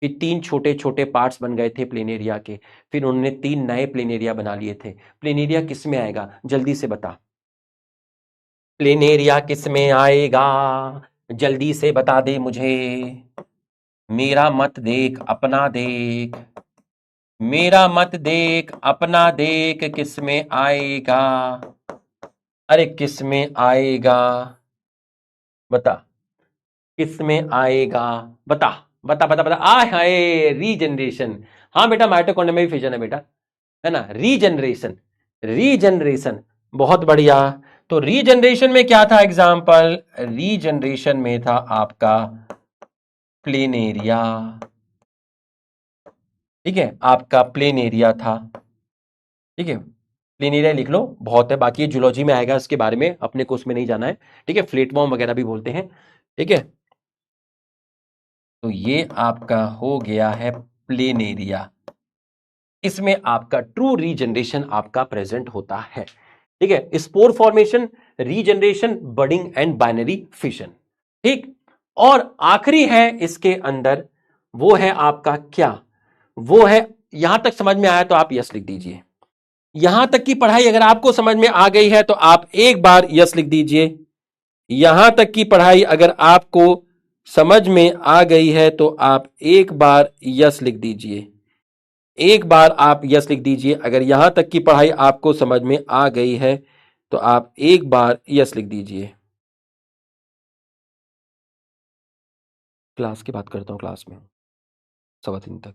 फिर 3 छोटे छोटे पार्ट्स बन गए थे प्लेनेरिया के। फिर उन्होंने 3 नए प्लेनेरिया बना लिए थे। प्लेनेरिया किस में आएगा? जल्दी से बता। प्लेनेरिया किस में आएगा? जल्दी से बता दे मुझे। मेरा मत देख, अपना देख। मेरा मत देख, अपना देख, किस में आएगा? अरे किस में आएगा? बता, किस में आएगा? बता बता बता बता। आय हाय, रीजनरेशन। हाँ बेटा, माइटोकॉन्ड्रिया में भी फिजन है बेटा, है ना? रीजनरेशन, रीजनरेशन, बहुत बढ़िया। तो रीजनरेशन में क्या था एग्जाम्पल? रीजनरेशन में था आपका प्लेनेरिया। ठीक है, आपका प्लेनेरिया था। ठीक है, प्लेनेरिया लिख लो, बहुत है। बाकी जूलॉजी में आएगा, इसके बारे में अपने को उसमें नहीं जाना है। ठीक है, फ्लेटवॉर्म वगैरह भी बोलते हैं। ठीक है, तो ये आपका हो गया है प्लेनेरिया। इसमें आपका ट्रू रीजनरेशन आपका प्रेजेंट होता है। ठीक है, spore formation, regeneration, budding and binary fission. ठीक, और आखिरी है इसके अंदर, वो है आपका क्या? वो है, यहां तक समझ में आया तो आप यस लिख दीजिए। यहां तक की पढ़ाई अगर आपको समझ में आ गई है तो आप एक बार यस लिख दीजिए। यहां तक की पढ़ाई अगर आपको समझ में आ गई है तो आप एक बार यस लिख दीजिए। एक बार आप यस लिख दीजिए। अगर यहां तक की पढ़ाई आपको समझ में आ गई है तो आप एक बार यस लिख दीजिए। क्लास की बात करता हूं, क्लास में 3:15 तक।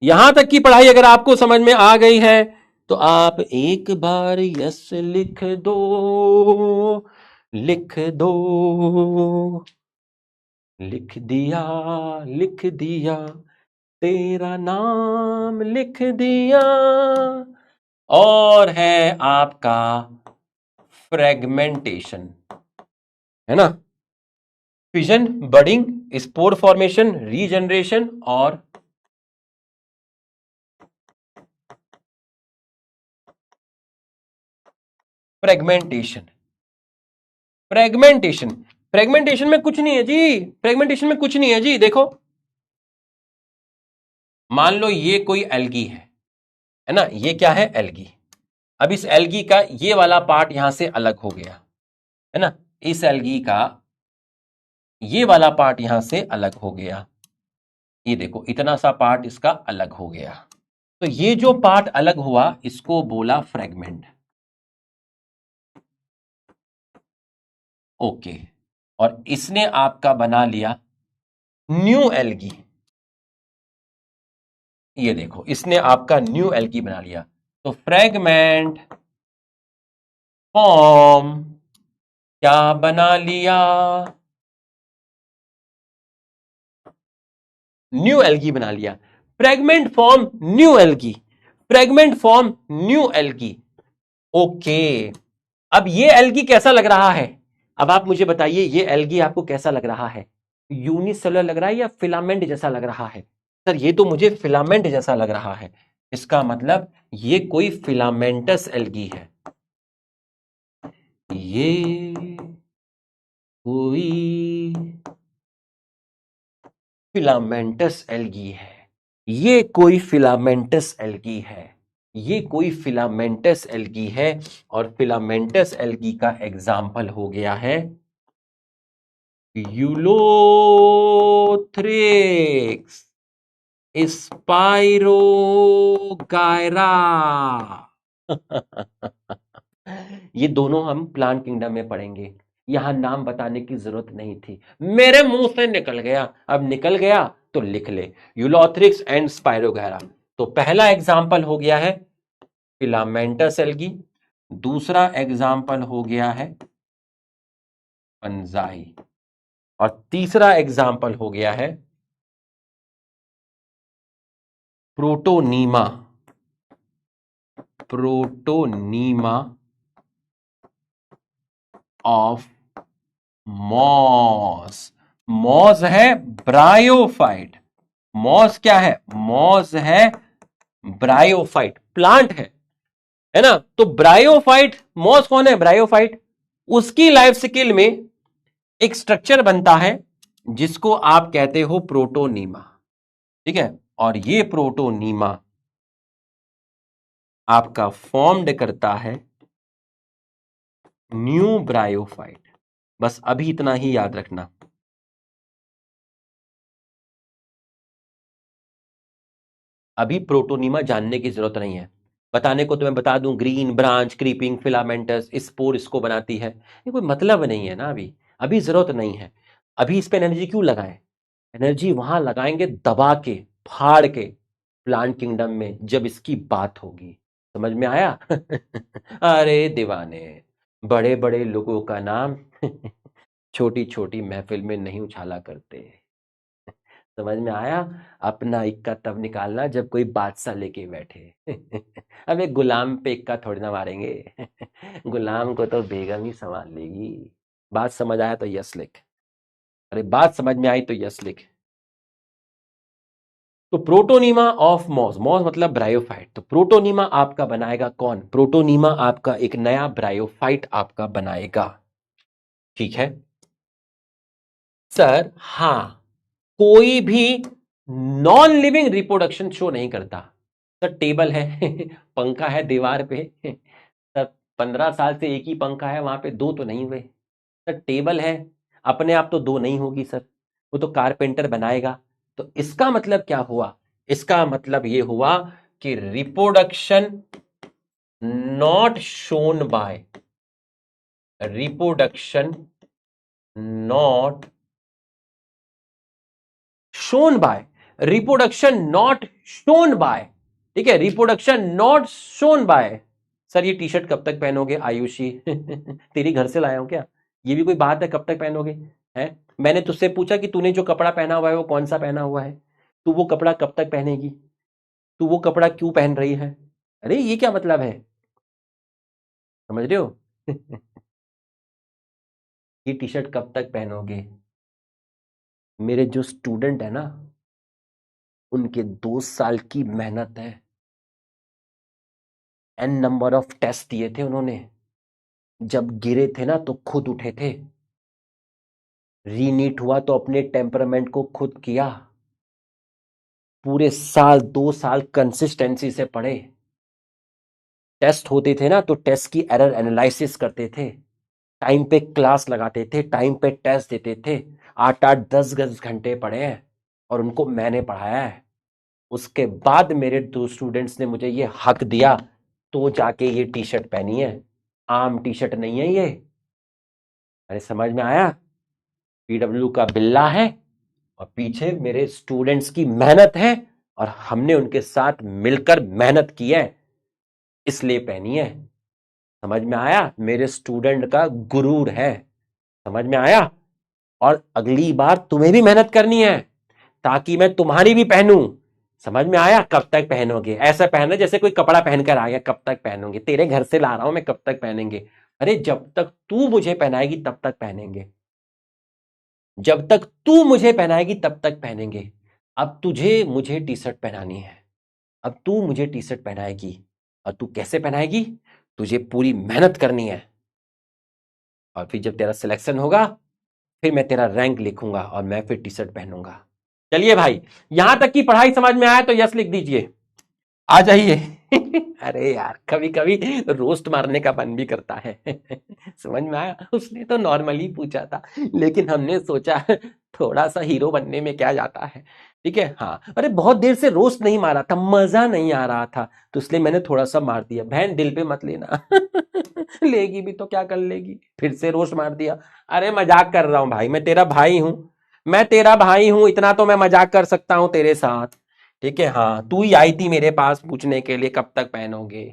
यहां तक की पढ़ाई अगर आपको समझ में आ गई है तो आप एक बार यस लिख दो, लिख दो। लिख दिया, लिख दिया, तेरा नाम लिख दिया। और है आपका फ्रेगमेंटेशन, है ना? Fission, budding, spore formation, regeneration और फ्रेगमेंटेशन। फ्रेगमेंटेशन, फ्रेगमेंटेशन में कुछ नहीं है जी, फ्रेगमेंटेशन में कुछ नहीं है जी। देखो, मान लो ये कोई एल्गी है ना? ये क्या है? एल्गी। अब इस एल्गी का ये वाला पार्ट यहां से अलग हो गया, है ना? इस एल्गी का ये वाला पार्ट यहां से अलग हो गया। ये देखो, इतना सा पार्ट इसका अलग हो गया। तो ये जो पार्ट अलग हुआ इसको बोला फ्रेगमेंट। ओके, और इसने आपका बना लिया न्यू एल्गी। ये देखो इसने आपका न्यू एल्गी बना लिया। तो फ्रेगमेंट फॉर्म क्या बना लिया? न्यू एल्गी बना लिया। Fragment form new algae, fragment form new algae. Okay, अब ये एल्गी कैसा लग रहा है? अब आप मुझे बताइए ये एल्गी आपको कैसा लग रहा है? यूनिसेलुलर लग रहा है या फिलामेंट जैसा लग रहा है? सर ये तो मुझे फिलामेंट जैसा लग रहा है। इसका मतलब ये कोई फिलामेंटस एल्गी है। ये कोई फिलामेंटस एल्गी है, ये कोई फिलामेंटस एल्गी है, ये कोई फिलामेंटस एल्गी है। और फिलामेंटस एल्गी का एग्जाम्पल हो गया है यूलोथ्रिक्स स्पाइरोगायरा। ये दोनों हम प्लांट किंगडम में पढ़ेंगे, यहां नाम बताने की जरूरत नहीं थी, मेरे मुंह से निकल गया, अब निकल गया तो लिख ले, यूलोथ्रिक्स एंड स्पाइरोगायरा। तो पहला एग्जाम्पल हो गया है फिलामेंटस एल्गी, दूसरा एग्जाम्पल हो गया है फंजाई, और तीसरा एग्जाम्पल हो गया है protonema, protonema of moss. Moss है ब्रायोफाइट, मॉस क्या है? मॉस है ब्रायोफाइट, प्लांट है ना? तो ब्रायोफाइट, मॉस कौन है? ब्रायोफाइट। उसकी लाइफ साइकिल में एक स्ट्रक्चर बनता है जिसको आप कहते हो प्रोटोनीमा, ठीक है? और ये प्रोटोनीमा आपका फॉर्म्ड करता है न्यू ब्रायोफाइट। बस अभी इतना ही याद रखना। अभी प्रोटोनीमा जानने की जरूरत नहीं है, बताने को तो मैं बता दूं green branch, creeping filamentous, spore इसको बनाती है, ये कोई मतलब नहीं है ना, अभी अभी जरूरत नहीं है। अभी इस पे एनर्जी क्यों लगाएं? एनर्जी वहां लगाएंगे दबा के, फाड़ के, प्लांट किंगडम में जब इसकी बात होगी। समझ में आया? अरे दीवाने, बड़े बड़े लोगों का नाम छोटी छोटी महफिल में नहीं उछाला करते। समझ में आया? अपना इक्का तब निकालना जब कोई बादशाह लेके बैठे। अब एक गुलाम पे इक्का थोड़ी ना मारेंगे। गुलाम को तो बेगम ही संभाल लेगी। बात समझ आया तो यस लिख, अरे बात समझ में आई तो यस लिख। तो प्रोटोनीमा ऑफ मॉस, मॉस मतलब ब्रायोफाइट, तो प्रोटोनीमा आपका बनाएगा कौन? प्रोटोनीमा आपका एक नया ब्रायोफाइट आपका बनाएगा, ठीक है सर? हां, कोई भी नॉन लिविंग रिप्रोडक्शन शो नहीं करता। सर टेबल है, पंखा है दीवार पे, सर 15 साल से एक ही पंखा है, वहां पे दो तो नहीं हुए। सर टेबल है, अपने आप तो दो नहीं होगी सर, वो तो कारपेंटर बनाएगा। तो इसका मतलब क्या हुआ? इसका मतलब ये हुआ कि reproduction not shown by, reproduction not shown by, reproduction not shown by, ठीक है? Reproduction not shown by. Sir ये टी शर्ट कब तक पहनोगे आयुषी? तेरी घर से लाया हूं क्या? ये भी कोई बात है? कब तक पहनोगे? है, मैंने तुझसे पूछा कि तूने जो कपड़ा पहना हुआ है वो कौन सा पहना हुआ है? तू वो कपड़ा कब तक पहनेगी? तू वो कपड़ा क्यों पहन रही है? अरे ये क्या मतलब है? समझ रहे हो? ये टी शर्ट कब तक पहनोगे? मेरे जो स्टूडेंट है ना, उनके 2 साल की मेहनत है, एन नंबर ऑफ टेस्ट दिए थे उन्होंने, जब गिरे थे ना तो खुद उठे थे, रीनीट हुआ तो अपने टेम्परामेंट को खुद किया, पूरे साल 2 साल कंसिस्टेंसी से पढ़े, टेस्ट होते थे ना तो टेस्ट की एरर एनालिसिस करते थे, टाइम पे क्लास लगाते थे, टाइम पे टेस्ट देते थे, 8-8 10 10 घंटे पढ़े हैं और उनको मैंने पढ़ाया है। उसके बाद मेरे 2 स्टूडेंट्स ने मुझे ये हक दिया तो जाके ये टी शर्ट पहनी है, आम टी शर्ट नहीं है ये। अरे समझ में आया? पीडब्ल्यू का बिल्ला है और पीछे मेरे स्टूडेंट्स की मेहनत है और हमने उनके साथ मिलकर मेहनत की है, इसलिए पहनी है। समझ में आया? मेरे स्टूडेंट का गुरूर है। समझ में आया? और अगली बार तुम्हें भी मेहनत करनी है ताकि मैं तुम्हारी भी पहनूं। समझ में आया? कब तक पहनोगे? ऐसा पहनना जैसे कोई कपड़ा पहनकर आ गया, कब तक पहनोगे? तेरे घर से ला रहा हूं मैं, कब तक पहनेंगे? अरे जब तक तू मुझे पहनाएगी तब तक पहनेंगे, जब तक तू मुझे पहनाएगी तब तक पहनेंगे। अब तुझे मुझे टी शर्ट पहनानी है, अब तू मुझे टी शर्ट पहनाएगी, और तू कैसे पहनाएगी? तुझे पूरी मेहनत करनी है, और फिर जब तेरा सिलेक्शन होगा फिर मैं तेरा रैंक लिखूंगा और मैं फिर टी शर्ट पहनूंगा। चलिए भाई, यहां तक की पढ़ाई समझ में आया तो यस लिख दीजिए, आ जाइए। अरे यार, कभी कभी रोस्ट मारने का मन भी करता है। समझ में आया? उसने तो नॉर्मली पूछा था, लेकिन हमने सोचा थोड़ा सा हीरो बनने में क्या जाता है। ठीक है, हाँ। अरे बहुत देर से रोस्ट नहीं मारा था, मजा नहीं आ रहा था, तो इसलिए मैंने थोड़ा सा मार दिया। बहन दिल पे मत लेना। लेगी भी तो क्या कर लेगी, फिर से रोस्ट मार दिया। अरे मजाक कर रहा हूं भाई, मैं तेरा भाई हूं, मैं तेरा भाई हूं, इतना तो मैं मजाक कर सकता हूं तेरे साथ। ठीक है, हाँ, तू ही आई थी मेरे पास पूछने के लिए कब तक पहनोगे।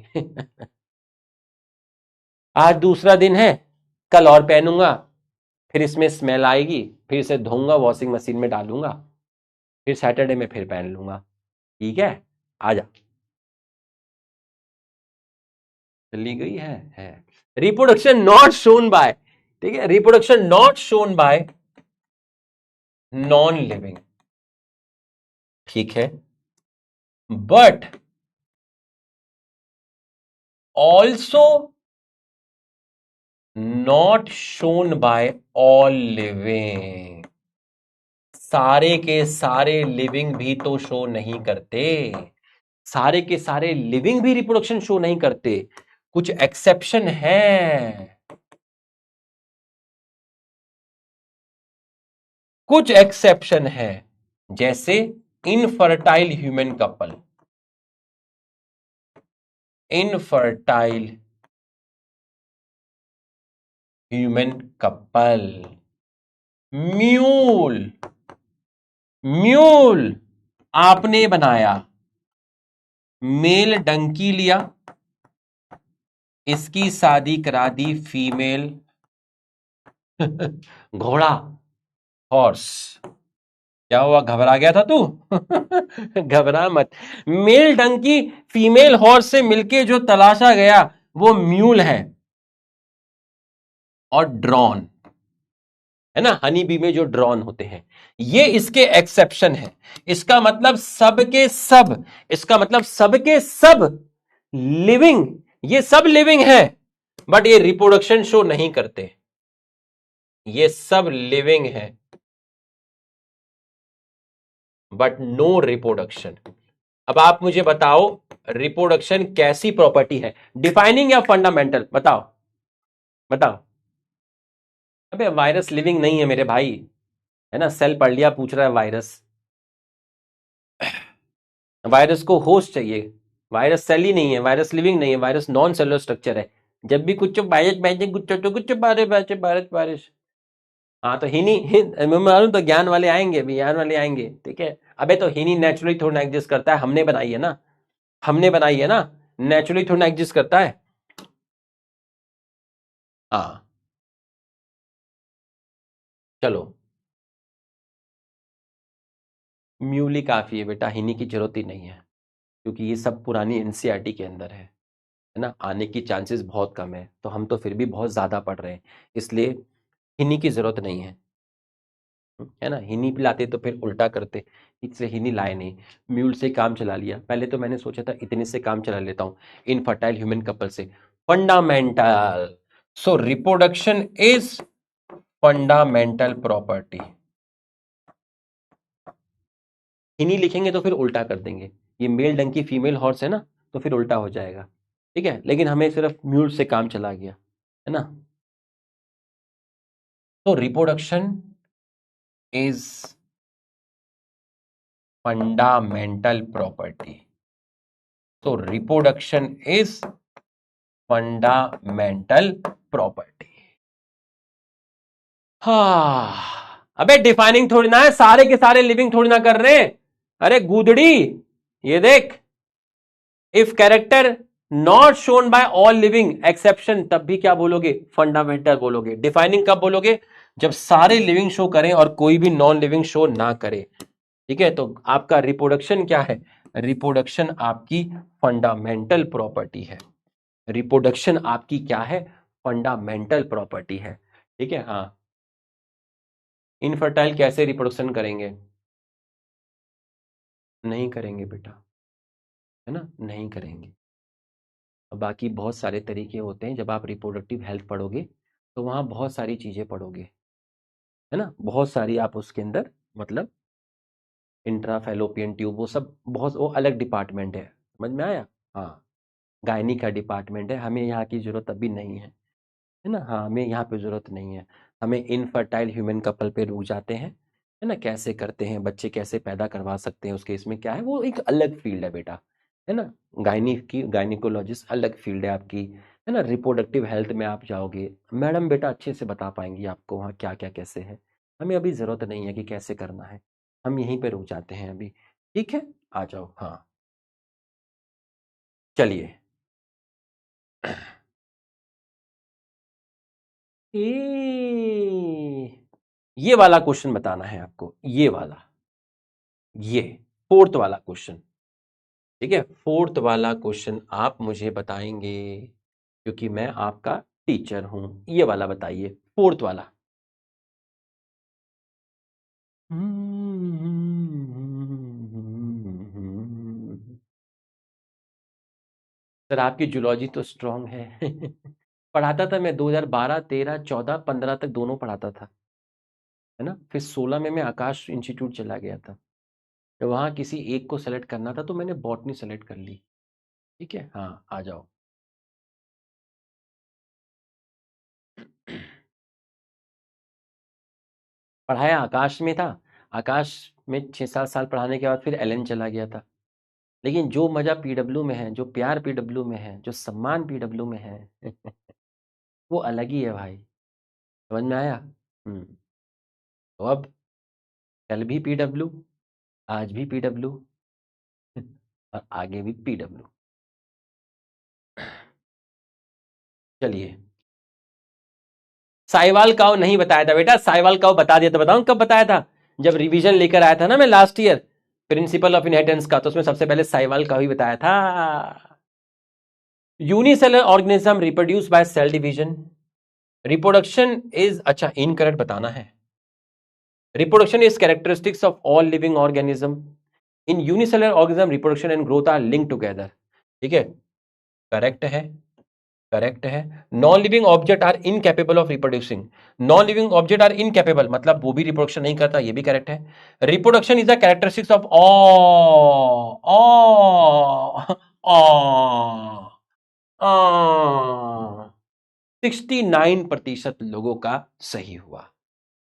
आज दूसरा दिन है, कल और पहनूंगा, फिर इसमें स्मेल आएगी, फिर इसे धोऊंगा, वॉशिंग मशीन में डालूंगा, फिर सैटरडे में फिर पहन लूंगा। ठीक है, आजा। चली गई है। रिप्रोडक्शन नॉट शोन बाय, ठीक है, reproduction not shown by non living, ठीक है, but also not shown by all living. सारे के सारे लिविंग भी तो शो नहीं करते, सारे के सारे लिविंग भी रिप्रोडक्शन शो नहीं करते, कुछ एक्सेप्शन है, कुछ एक्सेप्शन है, जैसे infertile human couple, infertile human couple, mule, mule आपने बनाया, मेल डंकी लिया, इसकी शादी करा दी फीमेल घोड़ा, हॉर्स। क्या हुआ, घबरा गया था तू? घबरा मत। मेल डंकी फीमेल हॉर्स से मिलके जो तलाशा गया वो म्यूल है। और ड्रॉन है ना, हनी बी में जो ड्रॉन होते हैं, ये इसके एक्सेप्शन है। इसका मतलब सबके सब, इसका मतलब सबके सब लिविंग, ये सब लिविंग है, बट ये रिप्रोडक्शन शो नहीं करते। ये सब लिविंग है बट नो रिप्रोडक्शन। अब आप मुझे बताओ, रिप्रोडक्शन कैसी प्रॉपर्टी है, डिफाइनिंग या फंडामेंटल? बताओ, बताओ। अबे वायरस लिविंग नहीं है मेरे भाई, है ना, सेल पढ़ लिया, पूछ रहा है वायरस। वायरस को होस्ट चाहिए, वायरस सेल ही नहीं है, वायरस लिविंग नहीं है, वायरस नॉन सेलुलर स्ट्रक्चर है। जब भी कुछ वायरस बैठे कुछ बारिश बारिश, हाँ तो मैं मालूम तो ज्ञान वाले आएंगे भी, ज्ञान वाले आएंगे, ठीक है। अबे तो हिनी नेचुरली थोड़ा ना एग्जिस्ट करता है, हमने बनाई है ना, हमने बनाई है ना, नेचुरली थोड़ा ना एग्जिस्ट करता है। हाँ, चलो, म्यूली काफी है बेटा, हिनी की जरूरत ही नहीं है, क्योंकि ये सब पुरानी एनसीईआरटी के अंदर है ना, आने की चांसेस बहुत कम है, तो हम तो फिर भी बहुत ज्यादा पढ़ रहे हैं, इसलिए हिनी की जरूरत नहीं है। है ना, हिनी पिलाते तो फिर उल्टा करते, इससे हिनी लाए नहीं, म्यूल से काम चला लिया। पहले तो मैंने सोचा था इतने से काम चला लेता हूं, इनफर्टाइल ह्यूमन कपल से। Fundamental, so reproduction is fundamental property. हिनी लिखेंगे तो फिर उल्टा कर देंगे, ये मेल डंकी फीमेल हॉर्स है ना, तो फिर उल्टा हो जाएगा। ठीक है, लेकिन हमें सिर्फ म्यूल से काम चला गया, है ना। तो रिप्रोडक्शन इज फंडामेंटल प्रॉपर्टी, तो रिप्रोडक्शन इज फंडामेंटल प्रॉपर्टी। हाँ, अबे डिफाइनिंग थोड़ी ना है, सारे के सारे लिविंग थोड़ी ना कर रहे हैं। अरे गुदड़ी, ये देख, if character not shown by all living exception, तब भी क्या बोलोगे? फंडामेंटल बोलोगे। डिफाइनिंग कब बोलोगे? जब सारे लिविंग शो करें और कोई भी नॉन लिविंग शो ना करे। ठीक है, तो आपका रिप्रोडक्शन क्या है? रिप्रोडक्शन आपकी फंडामेंटल प्रॉपर्टी है। रिप्रोडक्शन आपकी क्या है? फंडामेंटल प्रॉपर्टी है। ठीक है, हाँ। इनफर्टाइल कैसे रिप्रोडक्शन करेंगे? नहीं करेंगे बेटा, है ना, नहीं करेंगे। बाकी बहुत सारे तरीके होते हैं। जब आप रिप्रोडक्टिव हेल्थ पढ़ोगे तो वहां बहुत सारी चीजें पढ़ोगे, है ना, बहुत सारी। आप उसके अंदर मतलब इंट्राफेलोपियन ट्यूब, वो सब बहुत, वो अलग डिपार्टमेंट है। समझ में आया? हाँ, गायनी का डिपार्टमेंट है। हमें यहाँ की जरूरत अभी नहीं है ना। हाँ, हमें यहाँ पे जरूरत नहीं है। हमें इनफर्टाइल ह्यूमन कपल पे रुक जाते हैं, है ना, कैसे करते हैं, बच्चे कैसे पैदा करवा सकते हैं, उसके इसमें क्या है, वो एक अलग फील्ड है बेटा, है ना। गायनिकोलॉजिस्ट अलग फील्ड है आपकी, है ना। रिप्रोडक्टिव हेल्थ में आप जाओगे, मैडम बेटा अच्छे से बता पाएंगी आपको वहाँ क्या क्या कैसे है। हमें अभी ज़रूरत नहीं है कि कैसे करना है, हम यहीं पे रुक जाते हैं अभी। ठीक है, आ जाओ। हाँ, चलिए। ये वाला क्वेश्चन बताना है आपको, ये वाला, ये फोर्थ वाला क्वेश्चन। ठीक है, फोर्थ वाला क्वेश्चन आप मुझे बताएंगे, क्योंकि मैं आपका टीचर हूं। ये वाला बताइए, फोर्थ वाला। सर आपकी जूलॉजी तो स्ट्रांग है। पढ़ाता था मैं 2012, 13, 14, 15 तक दोनों पढ़ाता था, है ना। फिर 16 में मैं आकाश इंस्टीट्यूट चला गया था। तो वहां किसी एक को सेलेक्ट करना था, तो मैंने बॉटनी सेलेक्ट कर ली। ठीक है, हाँ, आ जाओ। पढ़ाया आकाश में था। आकाश में 6-7 साल पढ़ाने के बाद फिर एलएन चला गया था। लेकिन जो मजा पीडब्ल्यू में है, जो प्यार पीडब्ल्यू में है, जो सम्मान पीडब्ल्यू में है, वो अलग ही है भाई। समझ में आया? तो अब कल भी पीडब्ल्यू, आज भी पीडब्ल्यू, और आगे भी पीडब्ल्यू। चलिए, साइवाल काव नहीं बताया था बेटा, साइवाल काव बता दिया। तो बताऊं कब बताया था? जब रिवीजन लेकर आया था ना मैं last year, principle of inheritance का, तो उसमें सबसे पहले साइवाल काव ही बताया था। Unicellular organism reproduce by cell division. Reproduction is, अच्छा इनकरेक्ट बताना है। Reproduction is characteristics of all living organism. In unicellular organism reproduction and growth are linked together. ठीक है, करेक्ट है, करेक्ट है। Non living object are incapable of reproducing. Non living object are incapable मतलब वो भी reproduction नहीं करता, ये भी करेक्ट है। Reproduction is the characteristics of all 69% लोगों का सही हुआ।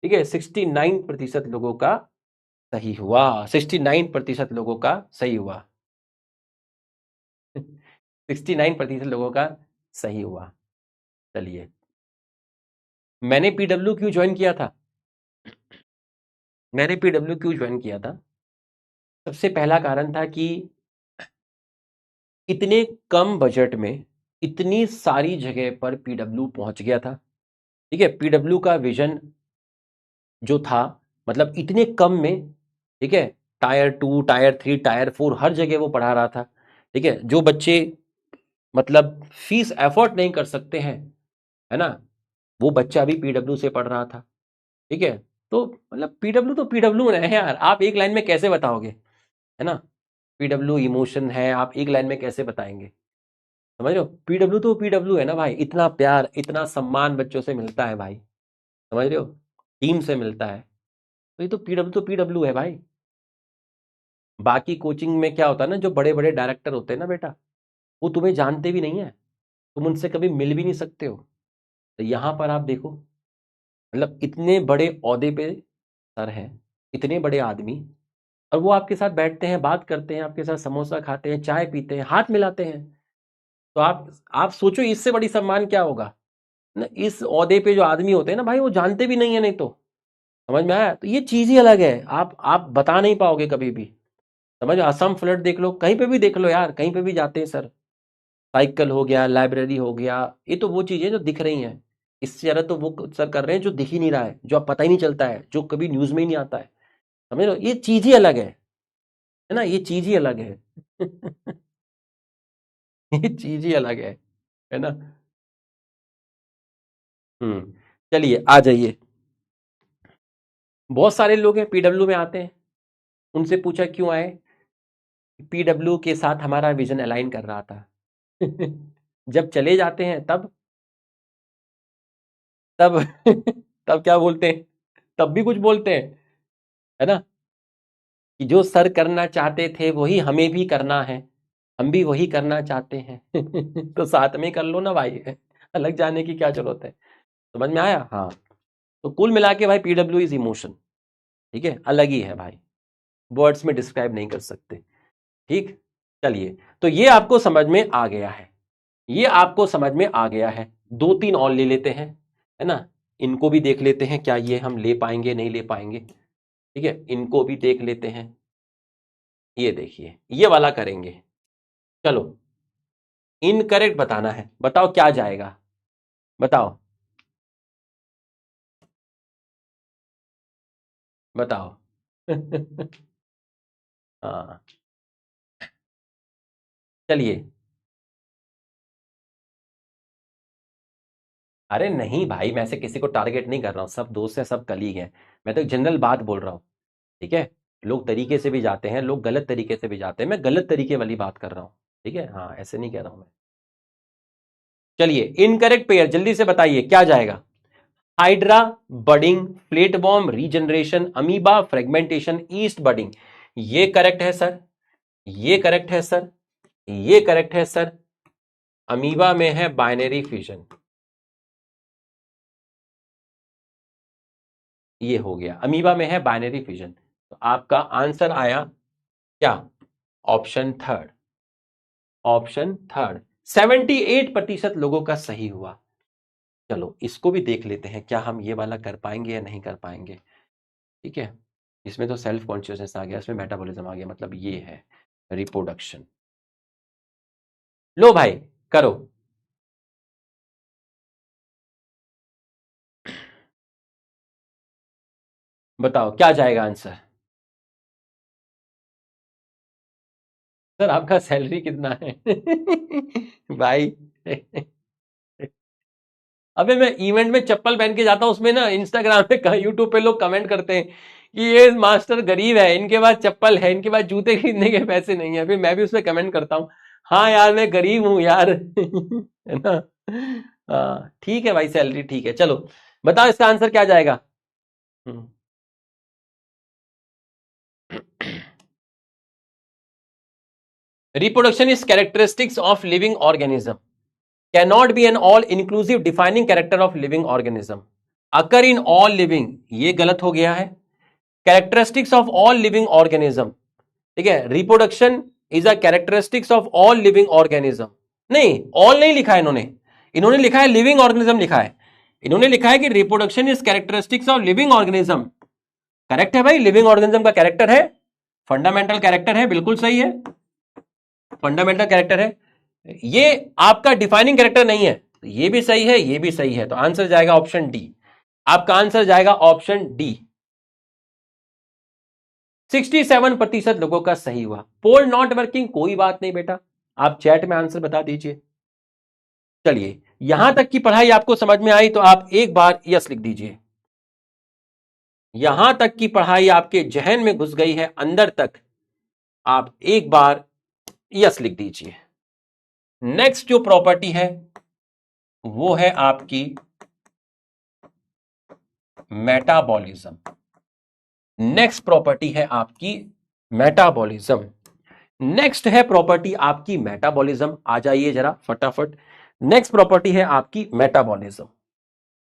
ठीक है, 69% लोगों का सही हुआ, 69% लोगों का सही हुआ। 69% लोगों का सही हुआ। चलिए, मैंने पीडब्ल्यू क्यों ज्वाइन किया था? मैंने पीडब्ल्यू क्यों ज्वाइन किया था? सबसे पहला कारण था कि इतने कम बजट में इतनी सारी जगह पर पीडब्ल्यू पहुंच गया था। ठीक है, पीडब्ल्यू का विजन जो था, मतलब इतने कम में, ठीक है, टायर 2, टायर 3, टायर 4 हर जगह वो पढ़ा रहा था। ठीक है, जो बच्चे मतलब फीस एफोर्ड नहीं कर सकते हैं, है ना, वो बच्चा भी पीडब्ल्यू से पढ़ रहा था। ठीक है, तो मतलब पीडब्ल्यू तो पीडब्ल्यू है यार, आप एक लाइन में कैसे बताओगे, है ना। पीडब्ल्यू इमोशन है, आप एक लाइन में कैसे बताएंगे? समझ रहे हो, पीडब्ल्यू तो पीडब्ल्यू है ना भाई। इतना प्यार, इतना सम्मान बच्चों से मिलता है भाई, समझ रहे हो, टीम से मिलता है। तो ये तो पीडब्ल्यू है भाई। बाकी कोचिंग में क्या होता है ना, जो बड़े बड़े डायरेक्टर होते हैं ना बेटा, वो तुम्हें जानते भी नहीं है, तुम उनसे कभी मिल भी नहीं सकते हो। तो यहाँ पर आप देखो, मतलब इतने बड़े ओहदे पे सर हैं, इतने बड़े आदमी, और वो आपके साथ बैठते हैं, बात करते हैं, आपके साथ समोसा खाते हैं, चाय पीते हैं, हाथ मिलाते हैं। तो आप सोचो इससे बड़ी सम्मान क्या होगा ना। इस ओहदे पे जो आदमी होते हैं ना भाई, वो जानते भी नहीं है, नहीं तो। समझ में आया? तो ये चीज ही अलग है, आप बता नहीं पाओगे कभी भी। समझ, असम फ्लड देख लो, कहीं पे भी देख लो यार, कहीं पे भी जाते हैं सर, साइकिल हो गया, लाइब्रेरी हो गया, ये तो वो चीजें जो दिख रही हैं। इससे ज्यादा तो वो सर कर रहे हैं जो दिख ही नहीं रहा है, जो अब पता ही नहीं चलता है, जो कभी न्यूज में ही नहीं आता है। समझ लो, ये चीज ही अलग है ना, ये चीज ही अलग है। ये चीज ही अलग है ना। चलिए आ जाइए। बहुत सारे लोग हैं पीडब्ल्यू में आते हैं, उनसे पूछा क्यों आए, पीडब्ल्यू के साथ हमारा विजन अलाइन कर रहा था। जब चले जाते हैं तब तब क्या बोलते हैं, तब भी कुछ बोलते हैं, है ना, कि जो सर करना चाहते थे वही हमें भी करना है, हम भी वही करना चाहते हैं। तो साथ में कर लो ना भाई, अलग जाने की क्या जरूरत है। समझ में आया, हाँ। तो कुल मिला के भाई पीडब्ल्यू इज इमोशन, ठीक है, अलग ही है भाई, वर्ड्स में डिस्क्राइब नहीं कर सकते। ठीक, चलिए, तो ये आपको समझ में आ गया है, ये आपको समझ में आ गया है। दो तीन और ले लेते हैं, है ना, इनको भी देख लेते हैं, क्या ये हम ले पाएंगे नहीं ले पाएंगे। ठीक है, इनको भी देख लेते हैं। ये देखिए, ये वाला करेंगे। चलो, इनकरेक्ट बताना है, बताओ क्या जाएगा, बताओ बताओ। हाँ, चलिए। अरे नहीं भाई, मैं से किसी को टारगेट नहीं कर रहा हूं, सब दोस्त हैं, सब कलीग हैं, मैं तो जनरल बात बोल रहा हूं। ठीक है, लोग तरीके से भी जाते हैं, लोग गलत तरीके से भी जाते हैं, मैं गलत तरीके वाली बात कर रहा हूं। ठीक है, हाँ, ऐसे नहीं कह रहा हूं मैं। चलिए, इनकरेक्ट पेयर जल्दी से बताइए क्या जाएगा। Hydra, budding, flat bomb, regeneration, amoeba, fragmentation, east budding. ये करेक्ट है सर, ये करेक्ट है सर, ये करेक्ट है सर। अमीबा में है बाइनरी फ्यूजन, ये हो गया, अमीबा में है बाइनरी फ्यूजन। तो आपका आंसर आया क्या, ऑप्शन थर्ड, ऑप्शन थर्ड। 78% लोगों का सही हुआ। चलो, इसको भी देख लेते हैं, क्या हम ये वाला कर पाएंगे या नहीं कर पाएंगे। ठीक है, इसमें तो सेल्फ कॉन्शियसनेस आ गया, इसमें मेटाबॉलिज्म आ गया, मतलब ये है रिप्रोडक्शन। लो भाई, करो। बताओ क्या जाएगा आंसर। सर आपका सैलरी कितना है? भाई, अबे मैं इवेंट में चप्पल पहन के जाता हूँ, उसमें ना इंस्टाग्राम पे, यूट्यूब पे लोग कमेंट करते हैं कि ये मास्टर गरीब है, इनके पास चप्पल है, इनके पास जूते खरीदने के पैसे नहीं है, फिर मैं भी उसमें कमेंट करता हूँ, हाँ यार मैं गरीब हूँ यार। है ना। हाँ ठीक है भाई, सैलरी ठीक है। चलो, बताओ इसका आंसर क्या जाएगा। Hmm. Reproduction is characteristics of living organism, cannot be an all inclusive defining character of living organism, occur in all living, ये गलत हो गया है, characteristics of all living organism। ठीक है, reproduction is a characteristics of all living organism, नहीं, all नहीं लिखा है इन्होंने, इन्होंने लिखा है लिविंग ऑर्गेनिज्म लिखा है, इन्होंने लिखा है कि reproduction is characteristics of living organism. Correct है भाई, लिविंग ऑर्गेनिज्म का कैरेक्टर है, फंडामेंटल कैरेक्टर है, बिल्कुल सही है, फंडामेंटल कैरेक्टर है, ये आपका डिफाइनिंग कैरेक्टर नहीं है। ये भी सही है, ये भी सही है, तो आंसर जाएगा ऑप्शन डी, आपका आंसर जाएगा ऑप्शन डी। 67% लोगों का सही हुआ। पोल नॉट वर्किंग, कोई बात नहीं बेटा, आप चैट में आंसर बता दीजिए। चलिए, यहां तक की पढ़ाई आपको समझ में आई तो आप एक बार यस लिख दीजिए। यहां तक की पढ़ाई आपके जहन में घुस गई है, अंदर तक, आप एक बार यस लिख दीजिए। नेक्स्ट जो प्रॉपर्टी है वो है आपकी मेटाबॉलिज्म। नेक्स्ट प्रॉपर्टी है आपकी मेटाबॉलिज्म। नेक्स्ट है प्रॉपर्टी आपकी मेटाबॉलिज्म, आ जाइए जरा फटाफट। नेक्स्ट प्रॉपर्टी है आपकी मेटाबॉलिज्म,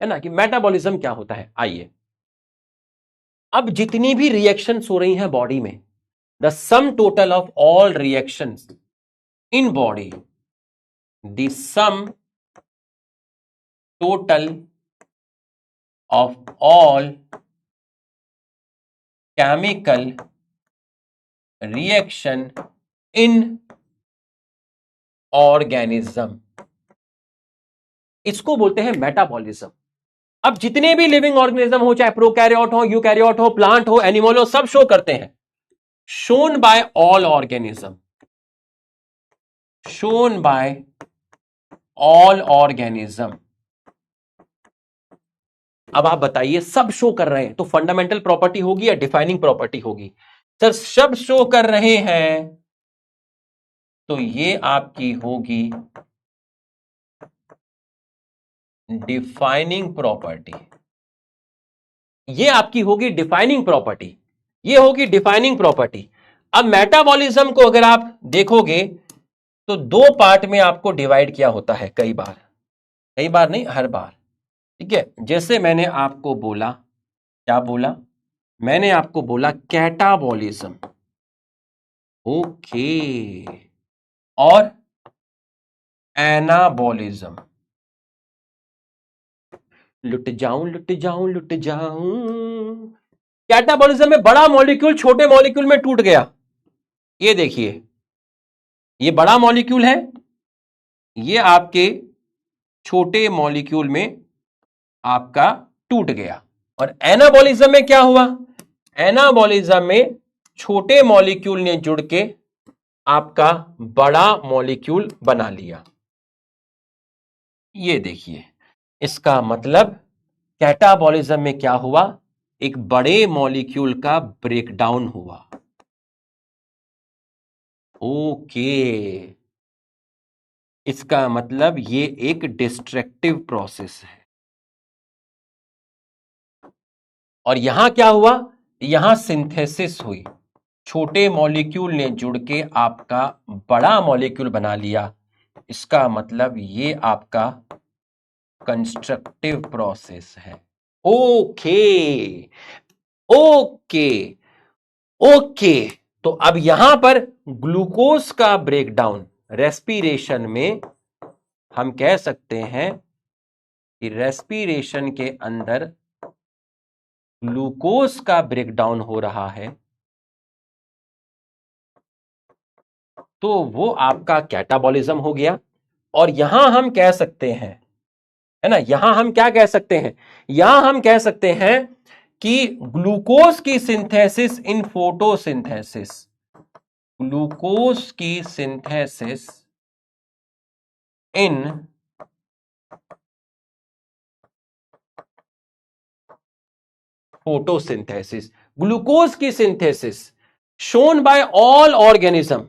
है ना, कि मेटाबॉलिज्म क्या होता है। आइए, अब जितनी भी रिएक्शंस हो रही हैं बॉडी में, the sum total of all reactions in body, the sum total of all chemical reaction in organism, इसको बोलते हैं मेटाबॉलिज्म। अब जितने भी लिविंग ऑर्गेनिज्म हो, चाहे प्रोकैरियोट हो, यूकैरियोट हो, प्लांट हो, एनिमल हो, सब शो करते हैं। Shown by all organism, shown by all organism. अब आप बताइए, सब शो कर रहे हैं तो फंडामेंटल प्रॉपर्टी होगी या डिफाइनिंग प्रॉपर्टी होगी? सर सब शो कर रहे हैं तो ये आपकी होगी डिफाइनिंग प्रॉपर्टी, ये आपकी होगी डिफाइनिंग प्रॉपर्टी, ये होगी डिफाइनिंग प्रॉपर्टी। अब मेटाबॉलिज्म को अगर आप देखोगे तो दो पार्ट में आपको डिवाइड किया होता है, कई बार, कई बार नहीं, हर बार। ठीक है, जैसे मैंने आपको बोला, क्या बोला? मैंने आपको बोला कैटाबॉलिज्म, ओके, और एनाबॉलिज्म। लुट जाऊं लुट जाऊं लुट जाऊं। कैटाबॉलिज्म में बड़ा मॉलिक्यूल छोटे मॉलिक्यूल में टूट गया। ये देखिए, ये बड़ा मॉलिक्यूल है, ये आपके छोटे मॉलिक्यूल में आपका टूट गया। और एनाबॉलिज्म में क्या हुआ? एनाबॉलिज्म में छोटे मॉलिक्यूल ने जुड़ के आपका बड़ा मॉलिक्यूल बना लिया। ये देखिए, इसका मतलब कैटाबॉलिज्म में क्या हुआ? एक बड़े मॉलिक्यूल का ब्रेकडाउन हुआ। ओके, इसका मतलब ये एक डिस्ट्रक्टिव प्रोसेस है। और यहां क्या हुआ? यहां सिंथेसिस हुई, छोटे मॉलिक्यूल ने जुड़ के आपका बड़ा मॉलिक्यूल बना लिया। इसका मतलब ये आपका कंस्ट्रक्टिव प्रोसेस है। ओके ओके ओके, तो अब यहां पर ग्लूकोज का ब्रेकडाउन रेस्पिरेशन में, हम कह सकते हैं कि रेस्पिरेशन के अंदर ग्लूकोज का ब्रेकडाउन हो रहा है, तो वो आपका कैटाबॉलिज्म हो गया। और यहां हम कह सकते हैं, है ना, यहां हम क्या कह सकते हैं? यहां हम कह सकते हैं कि ग्लूकोज की सिंथेसिस इन फोटोसिंथेसिस, ग्लूकोज की सिंथेसिस इन फोटोसिंथेसिस, ग्लूकोज की synthesis shown by all organism,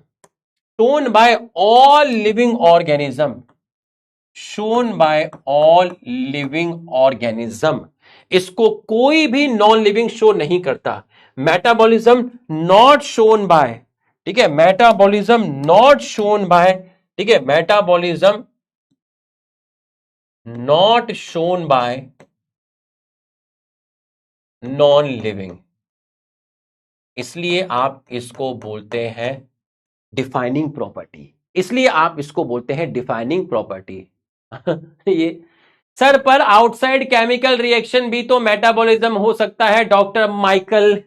shown by all living organism, shown by all living organism. इसको कोई भी नॉन लिविंग शो नहीं करता। मेटाबॉलिज्म नॉट शोन बाय, ठीक है, मेटाबॉलिज्म नॉट शोन बाय, ठीक है, metabolism not shown by non living. इसलिए आप इसको बोलते हैं डिफाइनिंग प्रॉपर्टी, इसलिए आप इसको बोलते हैं डिफाइनिंग प्रॉपर्टी। ये सर, पर आउटसाइड केमिकल रिएक्शन भी तो मेटाबॉलिज्म हो सकता है डॉक्टर माइकल।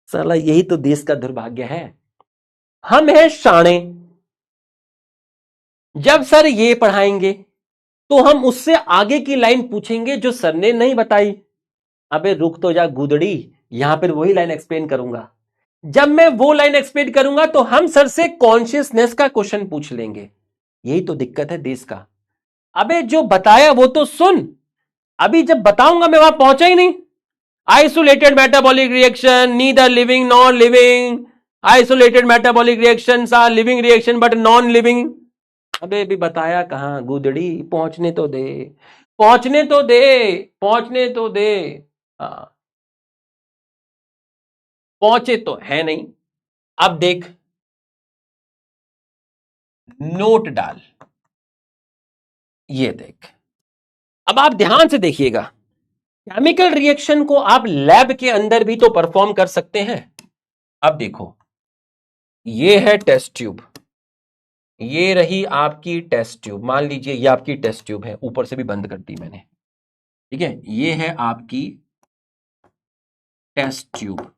साला यही तो देश का दुर्भाग्य है, हम हैं शाणे। जब सर ये पढ़ाएंगे तो हम उससे आगे की लाइन पूछेंगे जो सर ने नहीं बताई। अबे रुक तो जा गुदड़ी, यहां पर वही लाइन एक्सप्लेन करूंगा। जब मैं वो लाइन एक्सप्लेन करूंगा तो हम सर से कॉन्शियसनेस का क्वेश्चन पूछ लेंगे। यही तो दिक्कत है देश का। अबे जो बताया वो तो सुन, अभी जब बताऊंगा मैं वहां पहुंचा ही नहीं। Isolated metabolic reaction, neither living non living, isolated metabolic reactions are living reaction but non living. अबे भी बताया कहां गुदड़ी, पहुंचने तो दे, पहुंचने तो दे, पहुंचने तो दे। हाँ, पहुंचे तो है नहीं। अब देख, नोट डाल, ये देख, अब आप ध्यान से देखिएगा। केमिकल रिएक्शन को आप लैब के अंदर भी तो परफॉर्म कर सकते हैं। अब देखो, ये है टेस्ट ट्यूब, ये रही आपकी टेस्ट ट्यूब, मान लीजिए ये आपकी टेस्ट ट्यूब है, ऊपर से भी बंद कर दी मैंने, ठीक है, ये है आपकी टेस्ट ट्यूब।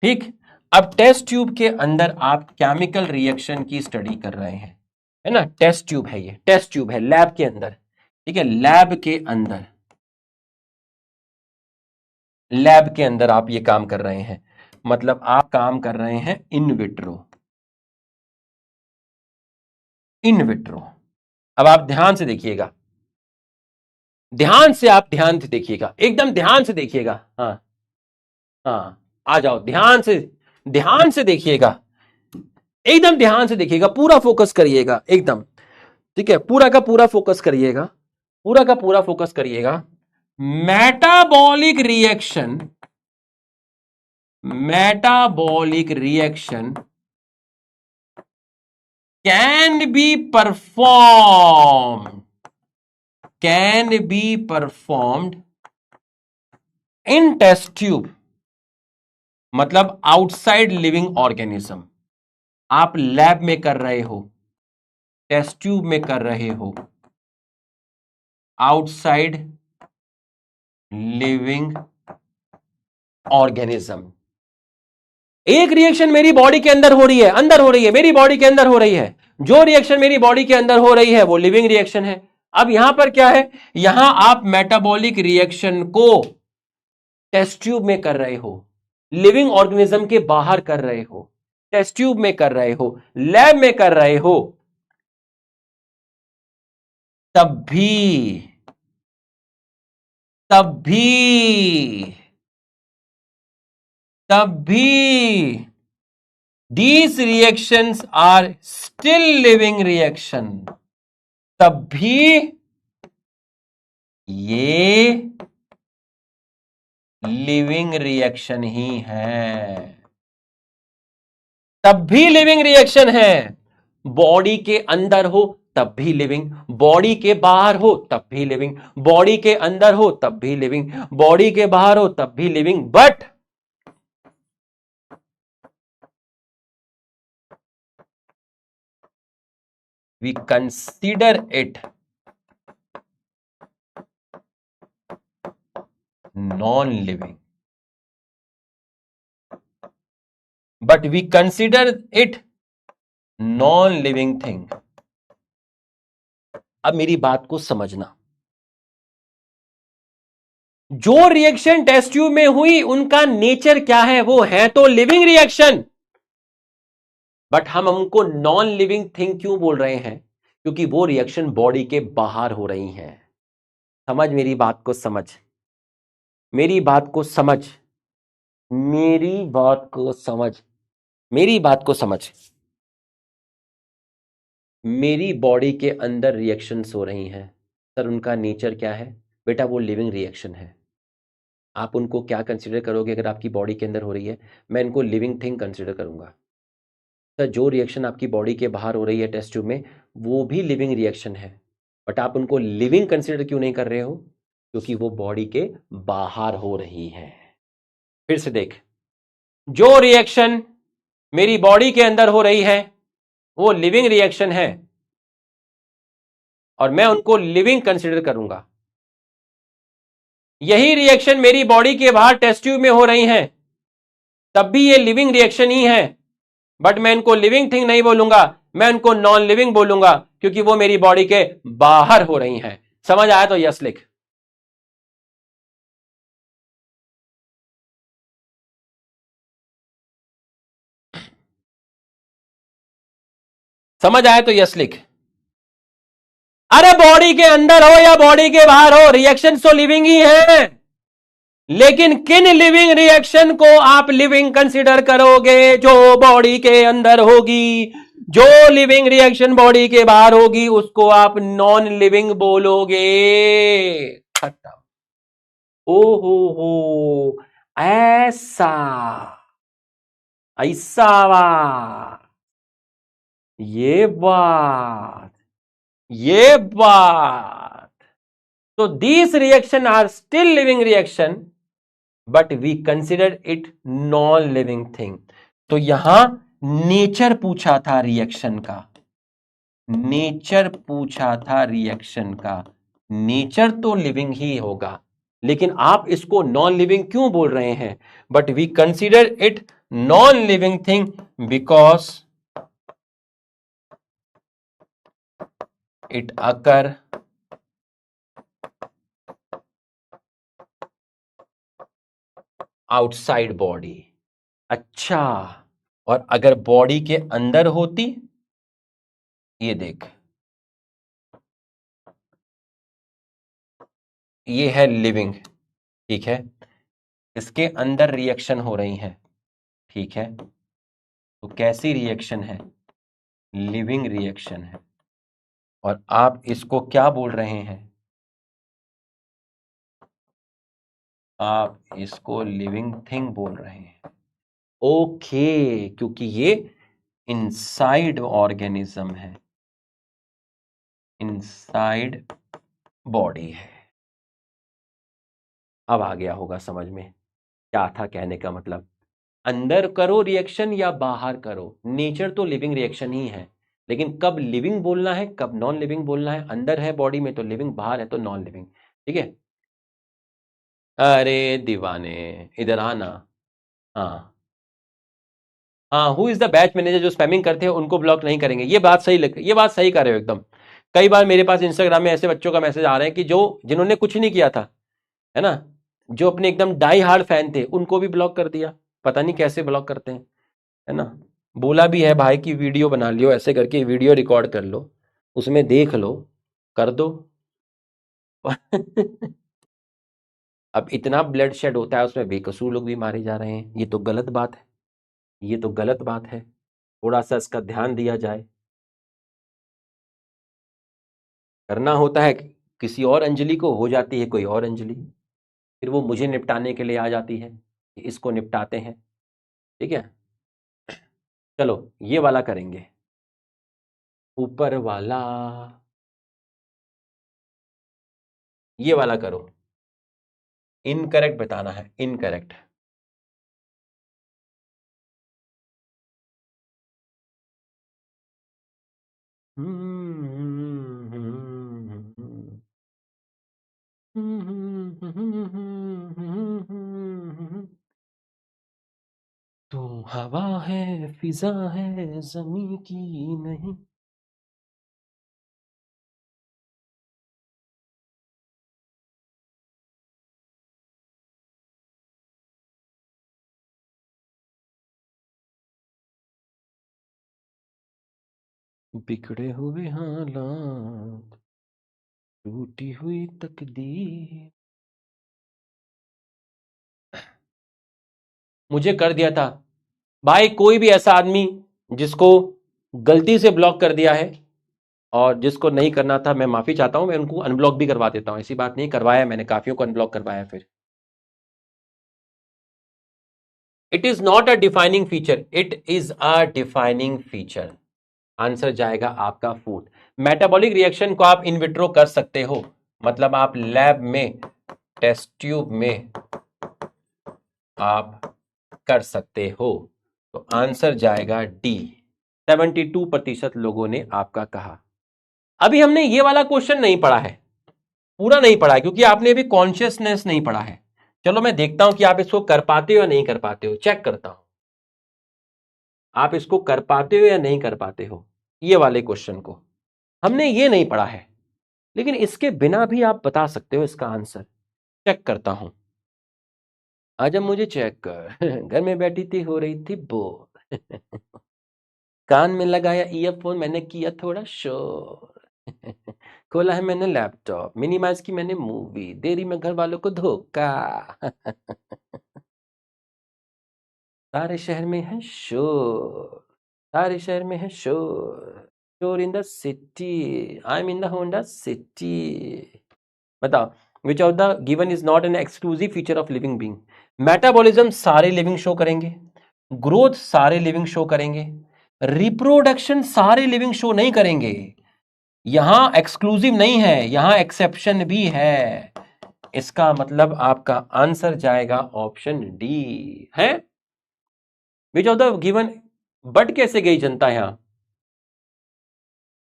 ठीक। अब टेस्ट ट्यूब के अंदर आप केमिकल रिएक्शन की स्टडी कर रहे हैं, है ना। टेस्ट ट्यूब है, ये टेस्ट ट्यूब है लैब के अंदर, ठीक है। लैब के अंदर आप ये काम कर रहे हैं, मतलब आप काम कर रहे हैं इन विट्रो। अब आप ध्यान से देखिएगा, ध्यान से देखिएगा, एकदम ध्यान से देखिएगा। हाँ हाँ, आ जाओ, ध्यान से देखिएगा, एकदम ध्यान से देखिएगा, पूरा फोकस करिएगा एकदम, ठीक है। पूरा का पूरा फोकस करिएगा, पूरा का पूरा फोकस करिएगा। Metabolic reaction can be performed in test tube, मतलब आउटसाइड लिविंग ऑर्गेनिज्म। आप लैब में कर रहे हो, टेस्ट ट्यूब में कर रहे हो, आउटसाइड लिविंग ऑर्गेनिज्म। एक रिएक्शन मेरी बॉडी के अंदर हो रही है, मेरी बॉडी के अंदर हो रही है। जो रिएक्शन मेरी बॉडी के अंदर हो रही है वो लिविंग रिएक्शन है। अब यहां पर क्या है, यहां आप मेटाबॉलिक रिएक्शन को टेस्ट ट्यूब में कर रहे हो, लिविंग ऑर्गेनिज्म के बाहर कर रहे हो, टेस्ट ट्यूब में कर रहे हो, लैब में कर रहे हो, तब भी these reactions are still living reaction, तब भी ये लिविंग रिएक्शन ही है, तब भी लिविंग रिएक्शन है। बॉडी के अंदर हो तब भी लिविंग, बॉडी के बाहर हो तब भी लिविंग, बॉडी के अंदर हो तब भी लिविंग, बॉडी के बाहर हो तब भी living, but we consider it non-living, but we consider it non-living thing। अब मेरी बात को समझना, जो रिएक्शन टेस्ट ट्यूब में हुई उनका नेचर क्या है, वो है तो लिविंग रिएक्शन, बट हम उनको नॉन लिविंग थिंग क्यों बोल रहे हैं, क्योंकि वो रिएक्शन बॉडी के बाहर हो रही हैं। समझ मेरी बात को, समझ मेरी बात को, समझ मेरी बात को, समझ मेरी बात को, समझ मेरी बॉडी के अंदर रिएक्शंस हो रही हैं सर, उनका नेचर क्या है बेटा, वो लिविंग रिएक्शन है। आप उनको क्या कंसीडर करोगे अगर आपकी बॉडी के अंदर हो रही है? मैं इनको लिविंग थिंग कंसीडर करूंगा। सर जो रिएक्शन आपकी बॉडी के बाहर हो रही है टेस्ट ट्यूब में, वो भी लिविंग रिएक्शन है, बट आप उनको लिविंग कंसीडर क्यों नहीं कर रहे हो? क्योंकि वो बॉडी के बाहर हो रही है। फिर से देख, जो रिएक्शन मेरी बॉडी के अंदर हो रही है वो लिविंग रिएक्शन है और मैं उनको लिविंग कंसीडर करूंगा। यही रिएक्शन मेरी बॉडी के बाहर टेस्ट ट्यूब में हो रही हैं, तब भी ये लिविंग रिएक्शन ही है, बट मैं इनको लिविंग थिंग नहीं बोलूंगा, मैं इनको नॉन लिविंग बोलूंगा, क्योंकि वो मेरी बॉडी के बाहर हो रही हैं। समझ आया तो यस लिख। समझ आया तो यस लिख। अरे बॉडी के अंदर हो या बॉडी के बाहर हो, रिएक्शन तो लिविंग ही है, लेकिन किन लिविंग रिएक्शन को आप लिविंग कंसीडर करोगे? जो बॉडी के अंदर होगी। जो लिविंग रिएक्शन बॉडी के बाहर होगी उसको आप नॉन लिविंग बोलोगे। खत्म। हो ऐसा ऐसा बात, ये बात। तो these reaction are still living reaction, but we consider it non living thing। तो यहां नेचर पूछा था रिएक्शन का, नेचर पूछा था रिएक्शन का, नेचर तो लिविंग ही होगा, लेकिन आप इसको नॉन लिविंग क्यों बोल रहे हैं? But we consider it non living thing because it occur outside body. अच्छा, और अगर बॉडी के अंदर होती, ये देख, ये है लिविंग, ठीक है, इसके अंदर रिएक्शन हो रही है, ठीक है, तो कैसी रिएक्शन है? लिविंग रिएक्शन है। और आप इसको क्या बोल रहे हैं? आप इसको लिविंग थिंग बोल रहे हैं। ओके, क्योंकि ये इनसाइड ऑर्गेनिज्म है, इनसाइड बॉडी है। अब आ गया होगा समझ में क्या था कहने का मतलब। अंदर करो रिएक्शन या बाहर करो, नेचर तो लिविंग रिएक्शन ही है, लेकिन कब लिविंग बोलना है, कब नॉन लिविंग बोलना है। अंदर है बॉडी में तो लिविंग, बाहर है तो नॉन लिविंग, ठीक है। अरे दीवाने, इधर आना। हाँ हाँ, who is the batch manager, जो स्पैमिंग करते हैं उनको ब्लॉक नहीं करेंगे। ये बात सही ये बात सही कर रहे हो एकदम। कई बार मेरे पास इंस्टाग्राम में ऐसे बच्चों का मैसेज आ रहे हैं कि जो जिन्होंने कुछ नहीं किया था, है ना, जो अपने एकदम डाई हार्ड फैन थे, उनको भी ब्लॉक कर दिया। पता नहीं कैसे ब्लॉक करते हैं, है ना। बोला भी है भाई कि वीडियो बना लियो, ऐसे करके वीडियो रिकॉर्ड कर लो, उसमें देख लो, कर दो। अब इतना ब्लड शेड होता है उसमें, बेकसूर लोग भी मारे जा रहे हैं, ये तो गलत बात है, ये तो गलत बात है। थोड़ा सा इसका ध्यान दिया जाए। करना होता है किसी और अंजलि को, हो जाती है कोई और अंजलि, फिर वो मुझे निपटाने के लिए आ जाती है कि इसको निपटाते हैं, ठीक है। चलो ये वाला करेंगे, ऊपर वाला, ये वाला करो। इनकरेक्ट बताना है, इनकरेक्ट। तू हवा है, फिजा है, जमी की नहीं। बिगड़े हुए हालात, टूटी हुई तकदीर। मुझे कर दिया था भाई, कोई भी ऐसा आदमी जिसको गलती से ब्लॉक कर दिया है और जिसको नहीं करना था, मैं माफी चाहता हूं, मैं उनको अनब्लॉक भी करवा देता हूं, ऐसी बात नहीं, करवाया मैंने, काफियों को अनब्लॉक करवाया। फिर it is not a defining feature, it is a defining feature. Answer जाएगा आपका फूड। मेटाबॉलिक रिएक्शन को आप इनविट्रो कर सकते हो, मतलब आप लैब में, टेस्ट ट्यूब में आप कर सकते हो। तो आंसर जाएगा डी। 72% लोगों ने आपका कहा। अभी हमने ये वाला क्वेश्चन नहीं पढ़ा है, पूरा नहीं पढ़ा है, क्योंकि आपने अभी कॉन्शियसनेस नहीं पढ़ा है। चलो मैं देखता हूं कि आप इसको कर पाते हो या नहीं कर पाते हो, चेक करता हूं आप इसको कर पाते हो या नहीं कर पाते हो। ये वाले क्वेश्चन को हमने ये नहीं पढ़ा है, लेकिन इसके बिना भी आप बता सकते हो इसका आंसर। चेक करता हूं, आजा मुझे चेक कर। घर में बैठी थी, हो रही थी बोर। कान में लगाया ईयरफोन, मैंने किया थोड़ा शोर। खोला है मैंने लैपटॉप, मिनिमाइज की मैंने मूवी, देरी में घर वालों को धोखा। सारे शहर में है शोर, सारे शहर में है शोर, शोर in the city, I am in the Honda City. बताओ, which of the given is not an exclusive feature of living being. Metabolism सारे लिविंग शो करेंगे, ग्रोथ सारे लिविंग शो करेंगे, रिप्रोडक्शन सारे लिविंग शो नहीं करेंगे। यहां एक्सक्लूसिव नहीं है, यहां एक्सेप्शन भी है। इसका मतलब आपका आंसर जाएगा ऑप्शन डी है। विच ऑफ द गिवन, बट कैसे गई जनता यहां?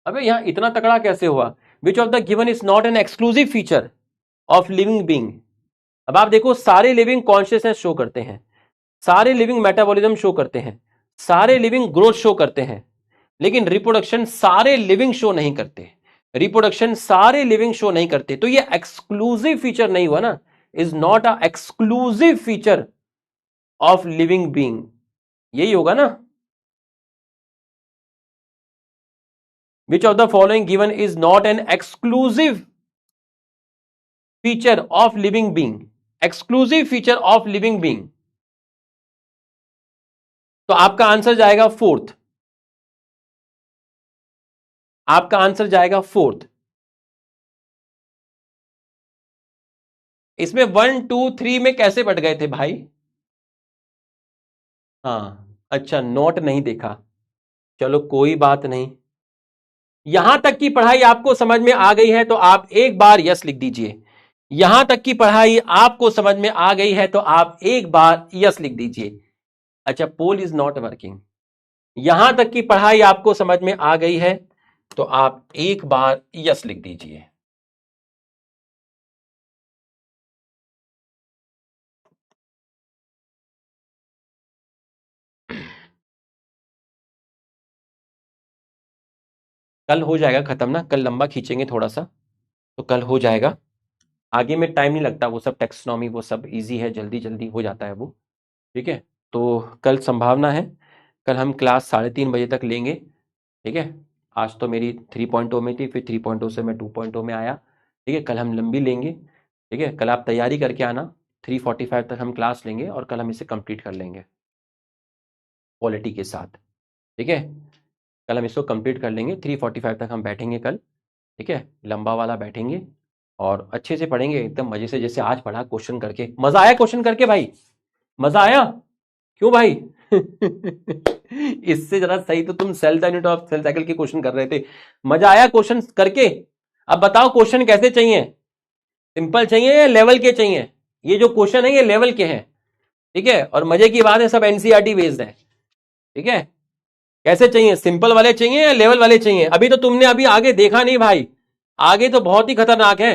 अबे यहां इतना तकड़ा कैसे हुआ? विच of the given is not an exclusive feature of living being. अब आप देखो, सारे लिविंग कॉन्शियसनेस शो करते हैं, सारे लिविंग मेटाबॉलिज्म शो करते हैं, सारे लिविंग ग्रोथ शो करते हैं, लेकिन रिप्रोडक्शन सारे लिविंग शो नहीं करते, रिप्रोडक्शन सारे लिविंग शो नहीं करते। तो ये एक्सक्लूसिव फीचर नहीं हुआ ना, is not a exclusive feature of living being, यही होगा ना। विच of the following given is not an exclusive feature of living being, exclusive feature of living being. तो आपका आंसर जाएगा फोर्थ, आपका आंसर जाएगा फोर्थ। इसमें 1 2 3 में कैसे बट गए थे भाई? हाँ अच्छा, नोट नहीं देखा, चलो कोई बात नहीं। यहां तक की पढ़ाई आपको समझ में आ गई है तो आप एक बार यस लिख दीजिए। यहां तक की पढ़ाई आपको समझ में आ गई है तो आप एक बार यस लिख दीजिए। अच्छा, पोल इज नॉट वर्किंग। यहां तक की पढ़ाई आपको समझ में आ गई है तो आप एक बार यस लिख दीजिए। कल हो जाएगा खत्म ना, कल लंबा खींचेंगे थोड़ा सा तो कल हो जाएगा। आगे में टाइम नहीं लगता, वो सब टेक्सोनॉमी वो सब इजी है, जल्दी जल्दी हो जाता है वो। ठीक है, तो कल संभावना है, कल हम क्लास 3:30 बजे तक लेंगे। ठीक है, आज तो मेरी 3.0 में थी, फिर 3.0 से मैं 2.0 में आया। ठीक है, कल हम लंबी लेंगे। ठीक है, कल आप तैयारी करके आना, 3:45 तक हम क्लास लेंगे और कल हम इसे कंप्लीट कर लेंगे क्वालिटी के साथ। ठीक है, कल हम इसको कंप्लीट कर लेंगे, 3:45 तक हम बैठेंगे कल। ठीक है, लंबा वाला बैठेंगे और अच्छे से पढ़ेंगे एकदम मजे से, जैसे आज पढ़ा क्वेश्चन करके। मजा आया क्वेश्चन करके भाई? मजा आया? क्यों भाई? इससे जरा सही तो तुम cell unit of cell cycle के क्वेश्चन कर रहे थे। मजा आया क्वेश्चन करके? अब बताओ क्वेश्चन कैसे चाहिए, सिंपल चाहिए या लेवल के चाहिए? ये जो क्वेश्चन है ये लेवल के हैं। ठीक है, और मजे की बात है सब एनसीईआरटी बेस्ड है। ठीक है, कैसे चाहिए, सिंपल वाले चाहिए या लेवल वाले चाहिए? अभी तो तुमने अभी आगे देखा नहीं भाई, आगे तो बहुत ही खतरनाक है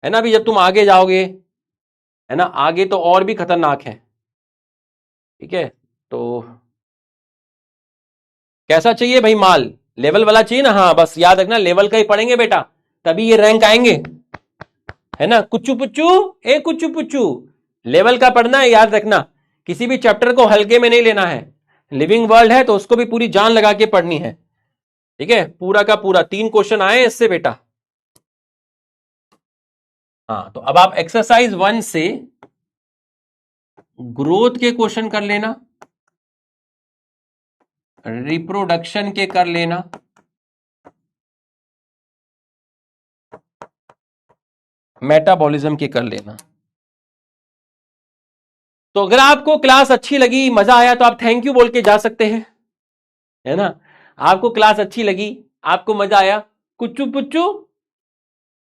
ना? अभी जब तुम आगे जाओगे, है ना, आगे तो और भी खतरनाक है। ठीक है, तो कैसा चाहिए भाई माल? लेवल वाला चाहिए ना? हाँ बस याद रखना, लेवल का ही पढ़ेंगे बेटा, तभी ये रैंक आएंगे, है ना? कुच्चू पुच्चू, ए कुच्चू पुच्चू, लेवल का पढ़ना है, याद रखना। किसी भी चैप्टर को हल्के में नहीं लेना है, लिविंग वर्ल्ड है तो उसको भी पूरी जान लगा के पढ़नी है। ठीक है, पूरा का पूरा 3 क्वेश्चन आए इससे बेटा। हाँ, तो अब आप एक्सरसाइज 1 से ग्रोथ के क्वेश्चन कर लेना, रिप्रोडक्शन के कर लेना, मेटाबॉलिज्म के कर लेना। तो अगर आपको क्लास अच्छी लगी, मजा आया, तो आप थैंक यू बोल के जा सकते हैं, है ना? आपको क्लास अच्छी लगी, आपको मजा आया, कुच्चू पुच्चू,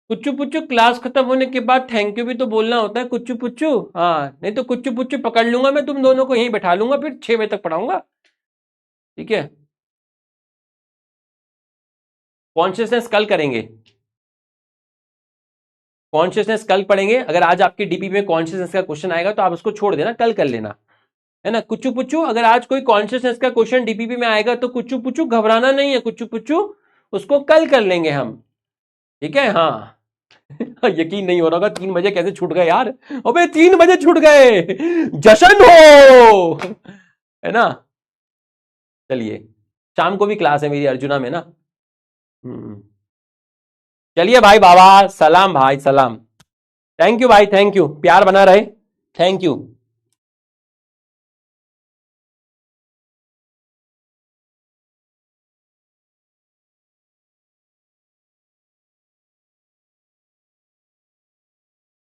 कुच्चू पुच्चू क्लास खत्म होने के बाद थैंक यू भी तो बोलना होता है, कुच्चू पुच्चू। हाँ, नहीं तो कुच्चू पुच्चू पकड़ लूंगा मैं, तुम दोनों को यहीं बैठा लूंगा, फिर 6 बजे तक पढ़ाऊंगा। ठीक है, कॉन्शियसनेस कल करेंगे, कॉन्शियसनेस कल पढ़ेंगे। अगर आज आपकी डीपी में कॉन्शियसनेस का क्वेश्चन आएगा तो आप उसको छोड़ देना, कल कर लेना, है ना? कुच्चू पुच्चू, अगर आज कोई कॉन्शियसनेस का क्वेश्चन डीपीपी में आएगा तो कुच्चू पुच्चू घबराना नहीं है, कुच्चू पुच्चू उसको कल कर लेंगे हम। ठीक है, हाँ। यकीन नहीं हो रहा होगा 3 बजे कैसे छूट गए यार, अबे 3 बजे छूट गए, जश्न हो, है ना? चलिए, शाम को भी क्लास है मेरी अर्जुना में ना। चलिए भाई, बाबा सलाम, भाई सलाम। थैंक यू भाई, थैंक यू, प्यार बना रहे, थैंक यू।